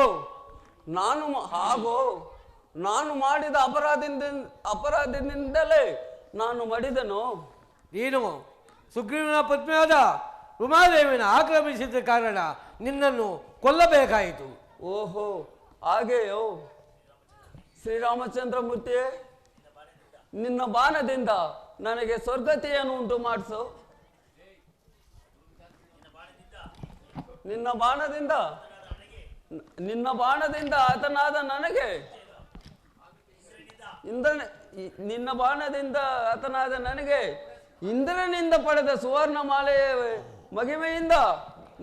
ನಾನು ಮಾಡಿದ ಅಪರಾಧದಿಂದಲೇ ನಾನು ಮಾಡಿದನು. ನೀನು ಸುಗ್ರೀವನ ಪತ್ನಿಯಾದ ಉಮಾದೇವಿನ ಆಕ್ರಮಿಸಿದ ಕಾರಣ ನಿನ್ನನ್ನು ಕೊಲ್ಲಬೇಕಾಯಿತು. ಓಹೋ, ಹಾಗೆಯೋ? ಶ್ರೀರಾಮಚಂದ್ರ ಮೂರ್ತಿಯೇ, ನಿನ್ನ ಬಾಣದಿಂದ ನನಗೆ ಸ್ವರ್ಗತಿಯನ್ನು ಉಂಟು ಮಾಡಿಸು. ನಿನ್ನ ಬಾಣದಿಂದ ಆತನಾದ ನನಗೆ ಇಂದ್ರನಿಂದ ಪಡೆದ ಸುವರ್ಣ ಮಾಲೆಯ ಮಹಿಮೆಯಿಂದ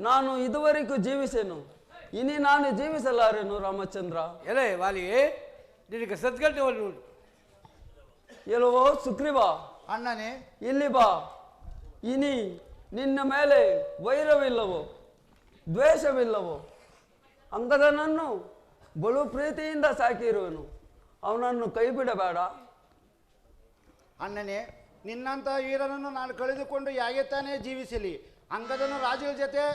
ನಾನು ಇದುವರೆಗೂ ಜೀವಿಸೆನು. ಇನಿ ನಾನು ಜೀವಿಸಲಾರೆನು ರಾಮಚಂದ್ರ. ಎಲೆ ವಾಲಿಯೇ, ನಿನಗೆ ಸದ್ಗಟ್ಟವನ್ನು ಎಲ್ಲವೋ ಸುಗ್ರೀವ, ಅಣ್ಣನೇ ಇಲ್ಲಿ ಬಾ. ಇನಿ ನಿನ್ನ ಮೇಲೆ ವೈರವಿಲ್ಲವೋ ದ್ವೇಷವಿಲ್ಲವೋ? ಅಂಗದನನ್ನು ಬಲು ಪ್ರೀತಿಯಿಂದ ಸಾಕಿರುವನು, ಅವನನ್ನು ಕೈ ಬಿಡಬೇಡ. ಅಣ್ಣನೇ, ನಿನ್ನಂಥ ವೀರನನ್ನು ನಾನು ಕಳೆದುಕೊಂಡು ಹೇಗೆ ತಾನೇ ಜೀವಿಸಲಿ? ಅಂಗದನು ರಾಜರ ಜೊತೆ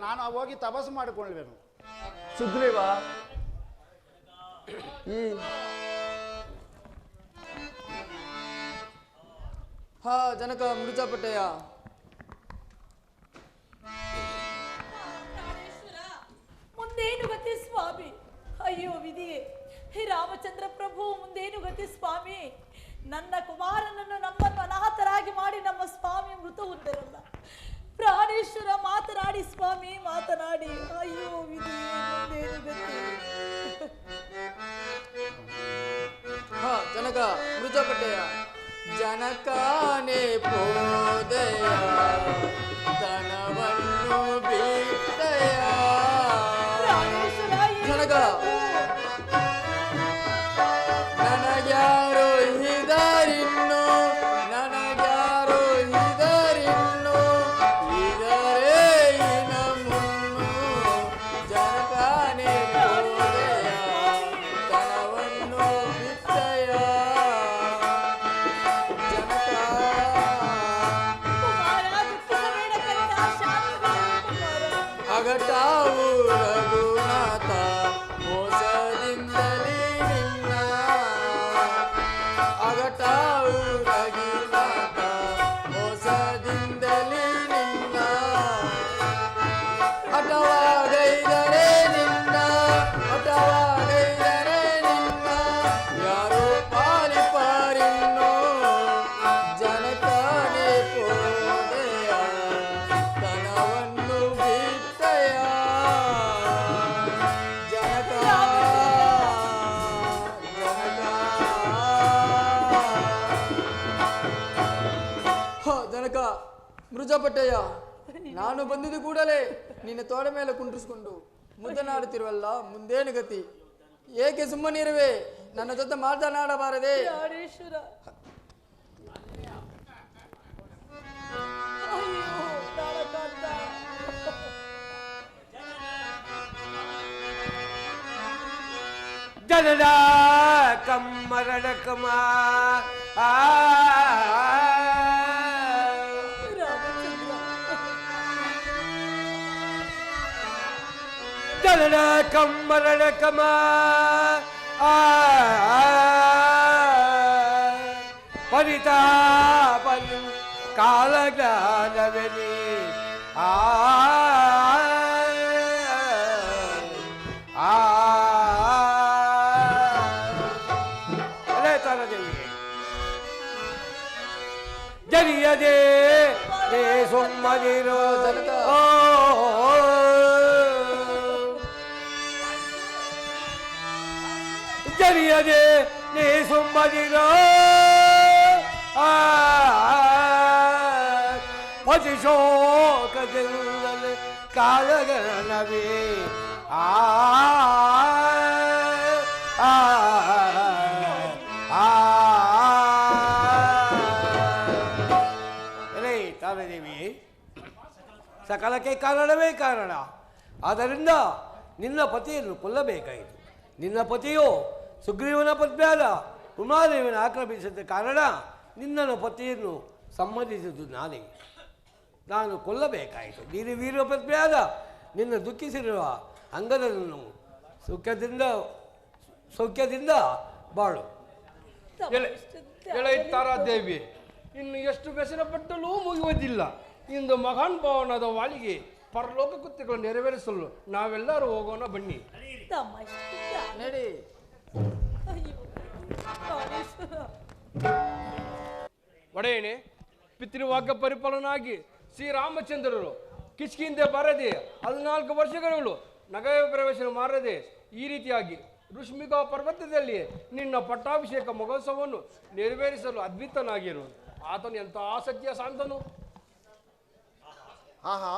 ನಾನು ಹೋಗಿ ತಪಸ್ಸು ಮಾಡಿಕೊಳ್ಳುವೆನು. ಸುಗ್ರೀವ, ಜನಕ ಮೃತಪಟ್ಟೆಯ ಮುಂದೇನು ಗತಿ ಸ್ವಾಮಿ? ಅಯ್ಯೋ ವಿಧಿಯೇ, ಹೇ ರಾಮಚಂದ್ರ ಪ್ರಭು, ಮುಂದೇನು ಗತಿ ಸ್ವಾಮಿ? ನನ್ನ ಕುಮಾರನನ್ನು ನಮ್ಮನ್ನು ಅನಾಥರಾಗಿ ಮಾಡಿ ನಮ್ಮ ಸ್ವಾಮಿ ಮೃತ ಹೊಂದರಲ್ಲ. ಪ್ರಾಣೇಶ್ವರ ಮಾತನಾಡಿ ಸ್ವಾಮಿ, ಮಾತನಾಡಿ. ಅಯ್ಯೋ ವಿಧಿಯೇ, ಮುಂದೇನು ಗತಿ? ಜನಕ ಮೃತಪಟ್ಟೆಯ ಜನಕನೇ ಪೋದಯ ತನವನ್ನು ಬಿಟ್ಟಯ. ಜನಕ, ನನಗ್ಯಾರೋ ಇದರಿನ್ನು ಇದರೇ ನಮ್ಮನ್ನು ಜನಕನೇ ಪೋದಯ ತನವನ್ನು ಬಿಟ್ಟಯ. ಅಗಟಾವು ರಘುನಾಥ ಮೋಸದಿಂದಲೇ ನಿನ್ನ, ಅಗಟಾವು ರಘುನಾಥ ಮೋಸದಿಂದಲೇ ನಿನ್ನ, ಹಠವಾಗೈದರೆ ನಿನ್ನ ಯಾರೋ ಪಾಲಿಪಾರಿನ್ನೋ ಜನಕನೇ ಪೋದೆಯ ತನವನ್ನು ಬಿಟ್ಟಯ. ಜನಕ ಮೃಜಪಟ್ಟಯ್ಯ, ನಾನು ಬಂದಿದ್ದ ಕೂಡಲೇ ನಿನ್ನ ತೋಡ ಮೇಲೆ ಕುಂಡ್ರಿಸಿಕೊಂಡು ಮುದ್ದನಾಡುತ್ತಿರುವಲ್ಲ, ಮುಂದೇನು ಗತಿ? ಏಕೆ ಸುಮ್ಮನಿರುವೆ? ನನ್ನ ಜೊತೆ ಮಾತನಾಡಬಾರದೆ? ಜನದ ಕಮ್ಮರಡ ಕಮ ಜನದ ಕಮ್ಮರಡ ಕಮ ಪರಿತಾಪನು ಕಾಲಜ್ಞಾನವೆನಿ ಜರಿಯದೆ ಸುಮ್ಮನಿರೋ ಜರಿಯದೆ ನೀ ಸುಮ್ಮನಿರೋ ಪತಿಶೋಕದಿಂದಲೇ ಕಾಲಗಣವೇ ಆ ಆ ಆ ಎಲೇ ತಾರದೇವಿ, ಸಕಲಕ್ಕೆ ಕಾರಣವೇ ಕಾರಣ. ಆದ್ದರಿಂದ ನಿನ್ನ ಪತಿಯನ್ನು ಕೊಲ್ಲಬೇಕಾಯಿತು. ನಿನ್ನ ಪತಿಯು ಸುಗ್ರೀವನ ಪತ್ನಿಯಾದ ಉಮಾದೇವಿಯನ್ನು ಆಕ್ರಮಿಸಿದ ಕಾರಣ ನಿನ್ನ ಪತಿಯನ್ನು ಸಮ್ಮತಿಸಿದ್ದು ನಾನೇ. ನಾನು ಕೊಲ್ಲಬೇಕಾಯಿತು. ನೀನು ವೀರ ಪತ್ನಿಯಾದ ನಿನ್ನ ದುಃಖಿಸಿರುವ ಅಂಗದನ್ನು ಸೌಖ್ಯದಿಂದ ಬಾಳು. ತಾರಾದೇವಿ, ಇನ್ನು ಎಷ್ಟು ವ್ಯಸನಪಟ್ಟರೂ ಮುಗಿಯುವುದಿಲ್ಲ. ಇಂದು ಮಹಾನ್ ಭಾವನಾದ ವಾಳಿಗೆ ಪರಲೋಕ ಕೃತ್ಯಗಳನ್ನು ನೆರವೇರಿಸಲು ನಾವೆಲ್ಲರೂ ಹೋಗೋಣ, ಬನ್ನಿ. ತಮ್ಮ ಇಷ್ಟ ನಡಿ. ಅಯ್ಯೋ ಪ್ರಾಣೇಶ್ವರ. ಒಡೆಯಣೆ, ಪಿತೃವಾಕ್ಯ ಪರಿಪಾಲನಾಗಿ ಶ್ರೀರಾಮಚಂದ್ರರು ಕಿಷ್ಕಿಂದೆ ಬಾರದೆ 14 ವರ್ಷಗಳು ನಗರ ಪ್ರವೇಶ ಮಾಡದೆ ಈ ರೀತಿಯಾಗಿ ಋಷ್ಮಿಕಾ ಪರ್ವತದಲ್ಲಿ ನಿನ್ನ ಪಟ್ಟಾಭಿಷೇಕ ಮಹೋತ್ಸವವನ್ನು ನೆರವೇರಿಸಲು ಅದ್ಭುತನಾಗಿರುವುದು. ಆತನು ಎಂಥ ಆಸಕ್ತಿಯ ಶಾಂತನು. ಆಹಾ,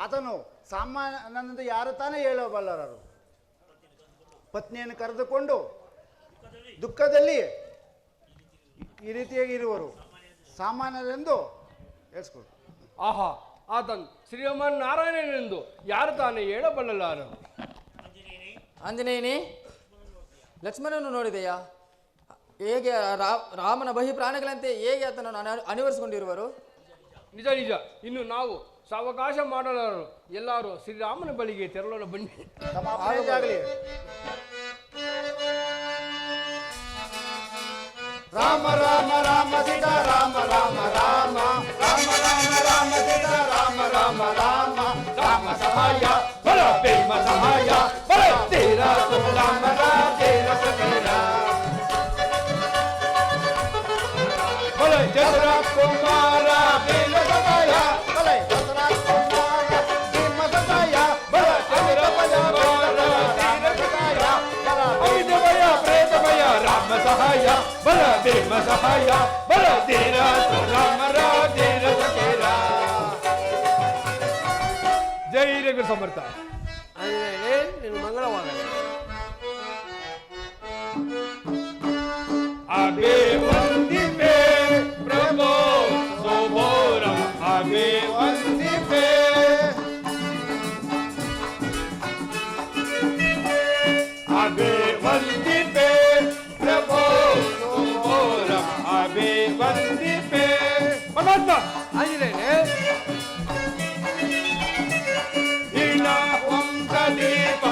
ಆತನು ಸಾಮಾನ್ಯನೆಂದು ಯಾರು ತಾನೇ ಹೇಳಬಲ್ಲರು? ಪತ್ನಿಯನ್ನು ಕರೆದುಕೊಂಡು ದುಃಖದಲ್ಲಿ ಈ ರೀತಿಯಾಗಿ ಇರುವರು ಸಾಮಾನ್ಯರೆಂದು ಹೇಳಿಸ್ಕೊಡು. ಆಹಾ, ಆತನು ಶ್ರೀಮನ್ ನಾರಾಯಣನೆಂದು ಯಾರು ತಾನೇ ಹೇಳಬಲ್ಲಲಾರರು. ಆಂಜನೇಯನೇ, ಲಕ್ಷ್ಮಣನನ್ನು ನೋಡಿದೆಯಾ? ಹೇಗೆ ರಾಮನ ಬಹಿ ಪ್ರಾಣಿಗಳಂತೆ ಹೇಗೆ ಆತನನ್ನು ಅನಿವರಿಸಿಕೊಂಡಿರುವರು? ನಿಜ ನಿಜ. ಇನ್ನು ನಾವು ಸಾವಕಾಶ ಮಾಡಲಾರರು. ಎಲ್ಲರೂ ಶ್ರೀರಾಮನ ಬಳಿಗೆ ತೆರಳೋಣ, ಬನ್ನಿ. ಆಗಲಿ. ರಾಮ ರಾಮ ರಾಮ ಸೀತಾ ರಾಮ ರಾಮ ರಾಮ ರಾಮ ರಾಮ ರಾಮ ಸೀತಾ ರಾಮ ರಾಮ ರಾಮ ರಾಮ ಸಹಾಯ ಬಲ ಪ್ರೇಮ ಸಹಾಯ ಬಲ ತೀರ ರಾಮ ರಾಮ ಸತೀರ ಬಲ ಚಂದ್ರ ಕುಮಾರ ಬೇಲ ಸಹಾಯ ಬಲ ಚಂದ್ರ ಕುಮಾರ ಭೀಮ ಸಹಾಯ ಬಲ ಚಂದ್ರ ಕುಮಾರ ತೀರ ಸಹಾಯ ಬಲ ಐದವಯ ಪ್ರೇತವಯ ರಾಮ ಸಹಾಯ ಬಲ ಭೀಮ ಸಹಾಯ ಬಲ ತೀರ ರಾಮ ರಾಮ ಸತೀರ. ಜೈ ರೇಗು ಸಮರ್ಥ. ಅಂದರೆ ನೀನು ಮಂಗಳವಾಗಲಿ. ಅಬೆ ವಂದಿಪೆ ಪ್ರಭೋ ಸೋಬೋರಂ ಅಬೆ ವಂದಿಪೆ ಅಬೆ ವಂದಿಪೆ ಪ್ರಭೋ ಸೋಬೋರಂ ಅಬೆ ವಂದಿಪೆ. ಪರಮಾತ್ಮ ಆಂಜನೇಯನೇ, ಇನ ವಂಶ ದೀಪ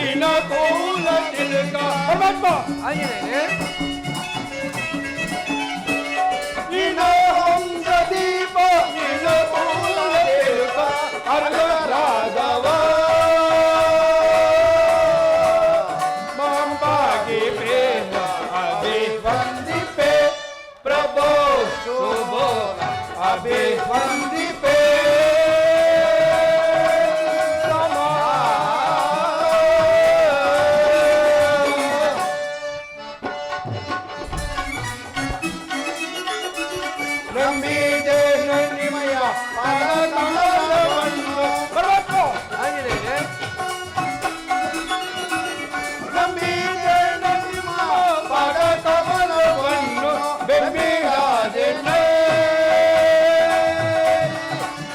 ಇನ ಕೂಲ ತಿಲಕ. ಪರಮಾತ್ಮ ಆಂಜನೇಯನೇ, ಇನ ವಂಶ ದೀಪ ಇನ ಕೂಲ ತಿಲಕ ಅರ್ಗ ರಾಘವ ಮಾಂಬಾಗಿ ಪ್ರೇಮ ಅಭಿ ವಂದಿಪೆ ಪ್ರಭೋ ಶುಭೋ ಅಭಿ ವಂದಿಪೆ. ನಂಬಿದೆ ನಿಮಯ ಪಾದಕಮಲವನ್ನು. ಪರಮಾತ್ಮ ಆಂಜನೇಯನೇ, ನಂಬಿದೆ ನಿಮ್ಮ ಪಾದಕಮಲವನ್ನು ಬೆಂಬಿಡಾದೆನೆ.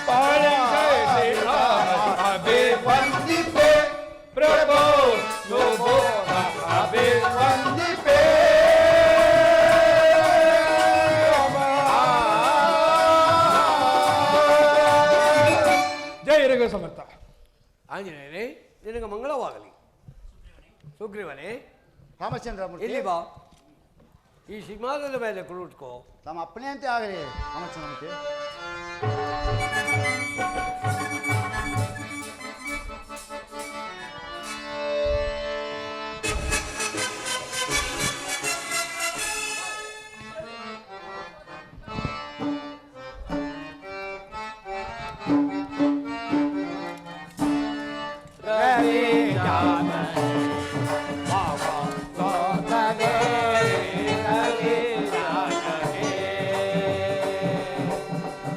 ಪಾಲಿಸೆ ಅಭಿ ವಂದಿಪೆ ಪ್ರಭೋ ಶುಭೋ ಅಭಿ ವಂದಿಪೆ. ಜೈ ರೇಗ ಸಮರ್ಥ. ಆಂಜನೇಯನೇ, ನಿನಗೆ ಮಂಗಳವಾಗಲಿ. ಸುಗ್ರೀವನೇ, ರಾಮಚಂದ್ರ ಇಲ್ಲಿ ಬಾ. ಈ ಸಿಂಹಾಸನದ ಮೇಲೆ ಕುಳಿತುಕೋ. ತಮ್ಮ ಅಪ್ಪನೆಯಂತೆ ಆಗಲಿ ರಾಮಚಂದ್ರಮೂರ್ತಿ.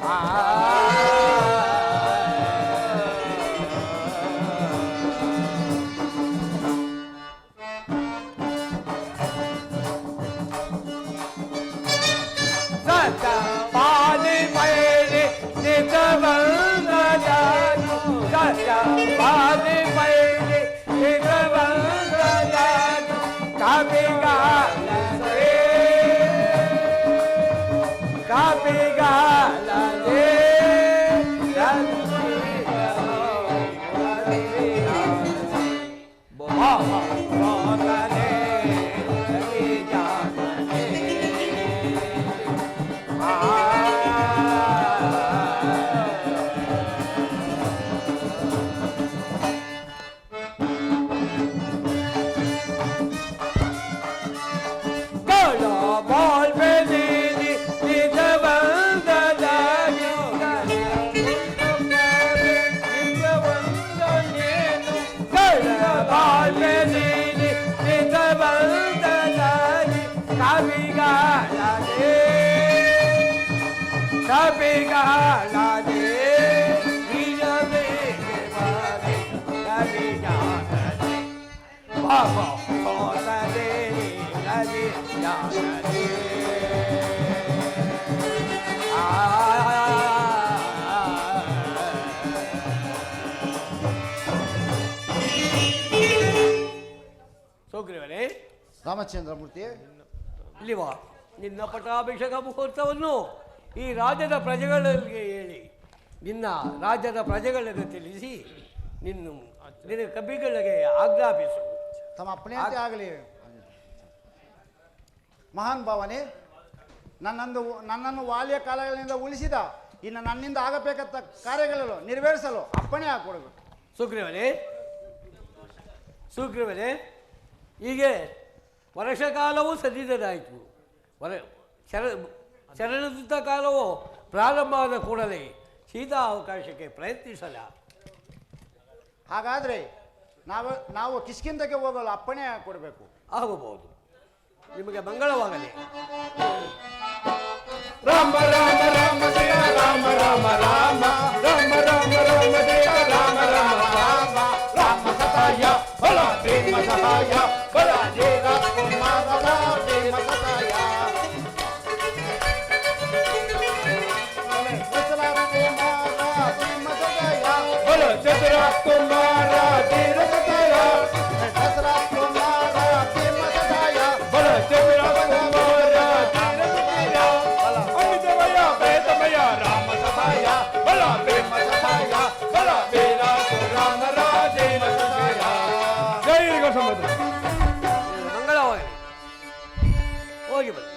ಆ ಕಪಿಗಾಲದೆ ಸೌಗ್ರೀವನೇ, ರಾಮಚಂದ್ರ ಮೂರ್ತಿ, ಇಲ್ಲಿವಾ ನಿನ್ನ ಪಟ್ಟಾಭಿಷೇಕ ಮುಹೂರ್ತವನ್ನು ಈ ರಾಜ್ಯದ ಪ್ರಜೆಗಳಿಗೆ ಹೇಳಿ ನಿನ್ನ ರಾಜ್ಯದ ಪ್ರಜೆಗಳನ್ನು ತಿಳಿಸಿ ನಿನ್ನ ಕವಿಗಳಿಗೆ ಆಜ್ಞಾಪಿಸು. ತಮ್ಮ ಅಪ್ಪಣೆಯಂತೆ ಆಗಲಿ. ಮಹಾನ್ ಭಾವನೆ, ನನ್ನನ್ನು ವಾಲಿಯ ಕಾಲಗಳಿಂದ ಉಳಿಸಿದ ಇನ್ನು ನನ್ನಿಂದ ಆಗಬೇಕಂತ ಕಾರ್ಯಗಳನ್ನು ನೆರವೇರಿಸಲು ಅಪ್ಪಣೆ ಹಾಕೊಡಬೇಕು. ಸುಗ್ರೀವನೇ, ಹೀಗೆ ವರ್ಷಕಾಲವೂ ಸದ್ದಿದ್ದಾಯಿತು. ಶರಣದ ಕಾಲವು ಪ್ರಾರಂಭವಾದ ಕೂಡಲೇ ಸೀದಾ ಅವಕಾಶಕ್ಕೆ ಪ್ರಯತ್ನಿಸಲ್ಲ. ಹಾಗಾದರೆ ನಾವು ಕಿಷ್ಕಿಂಧಕ್ಕೆ ಹೋಗಲು ಅಪ್ಪಣೆ ಕೊಡಬೇಕು. ಆಗಬಹುದು. ನಿಮಗೆ ಮಂಗಳವಾಗಲಿ. ರಾಮ ರಾಮ ರಾಮ ಜಯ ರಾಮ ರಾಮ ರಾಮ ರಾಮ ರಾಮ ರಾಮ ಜಯ ರಾಮ ರಾಮ ರಾಮ ರಾಮ ಸಹಾಯ ಬಲ ಪ್ರೇಮ ಸಹಾಯ ಬಲ ಜಯ ಕುಮಾರ ಪ್ರೇಮ ಸಹಾಯ ಬಲ ಚತುರ ಕುಮಾರ ಧೀರ ಸಹಾಯ ದಸರಾ ಕುಮಾರ ಪ್ರೇಮ ಸಹಾಯ ಬಲ ಚತುರ ಕುಮಾರ ಧೀರ ಸಹಾಯ ಅಮಿತಮಯ ಪ್ರೇತಮಯ ರಾಮ ಸಹಾಯ ಬಲ ಪ್ರೇಮ ಸಹಾಯ ಬಲ ವೀರ ರಾಮ ರಾಜೇನ ಸಹಾಯ ಜೈ ಸಮುದ್ರ ಮಂಗಳವಾಗಲಿ. ಹೋಗಿ ಬನ್ನಿ.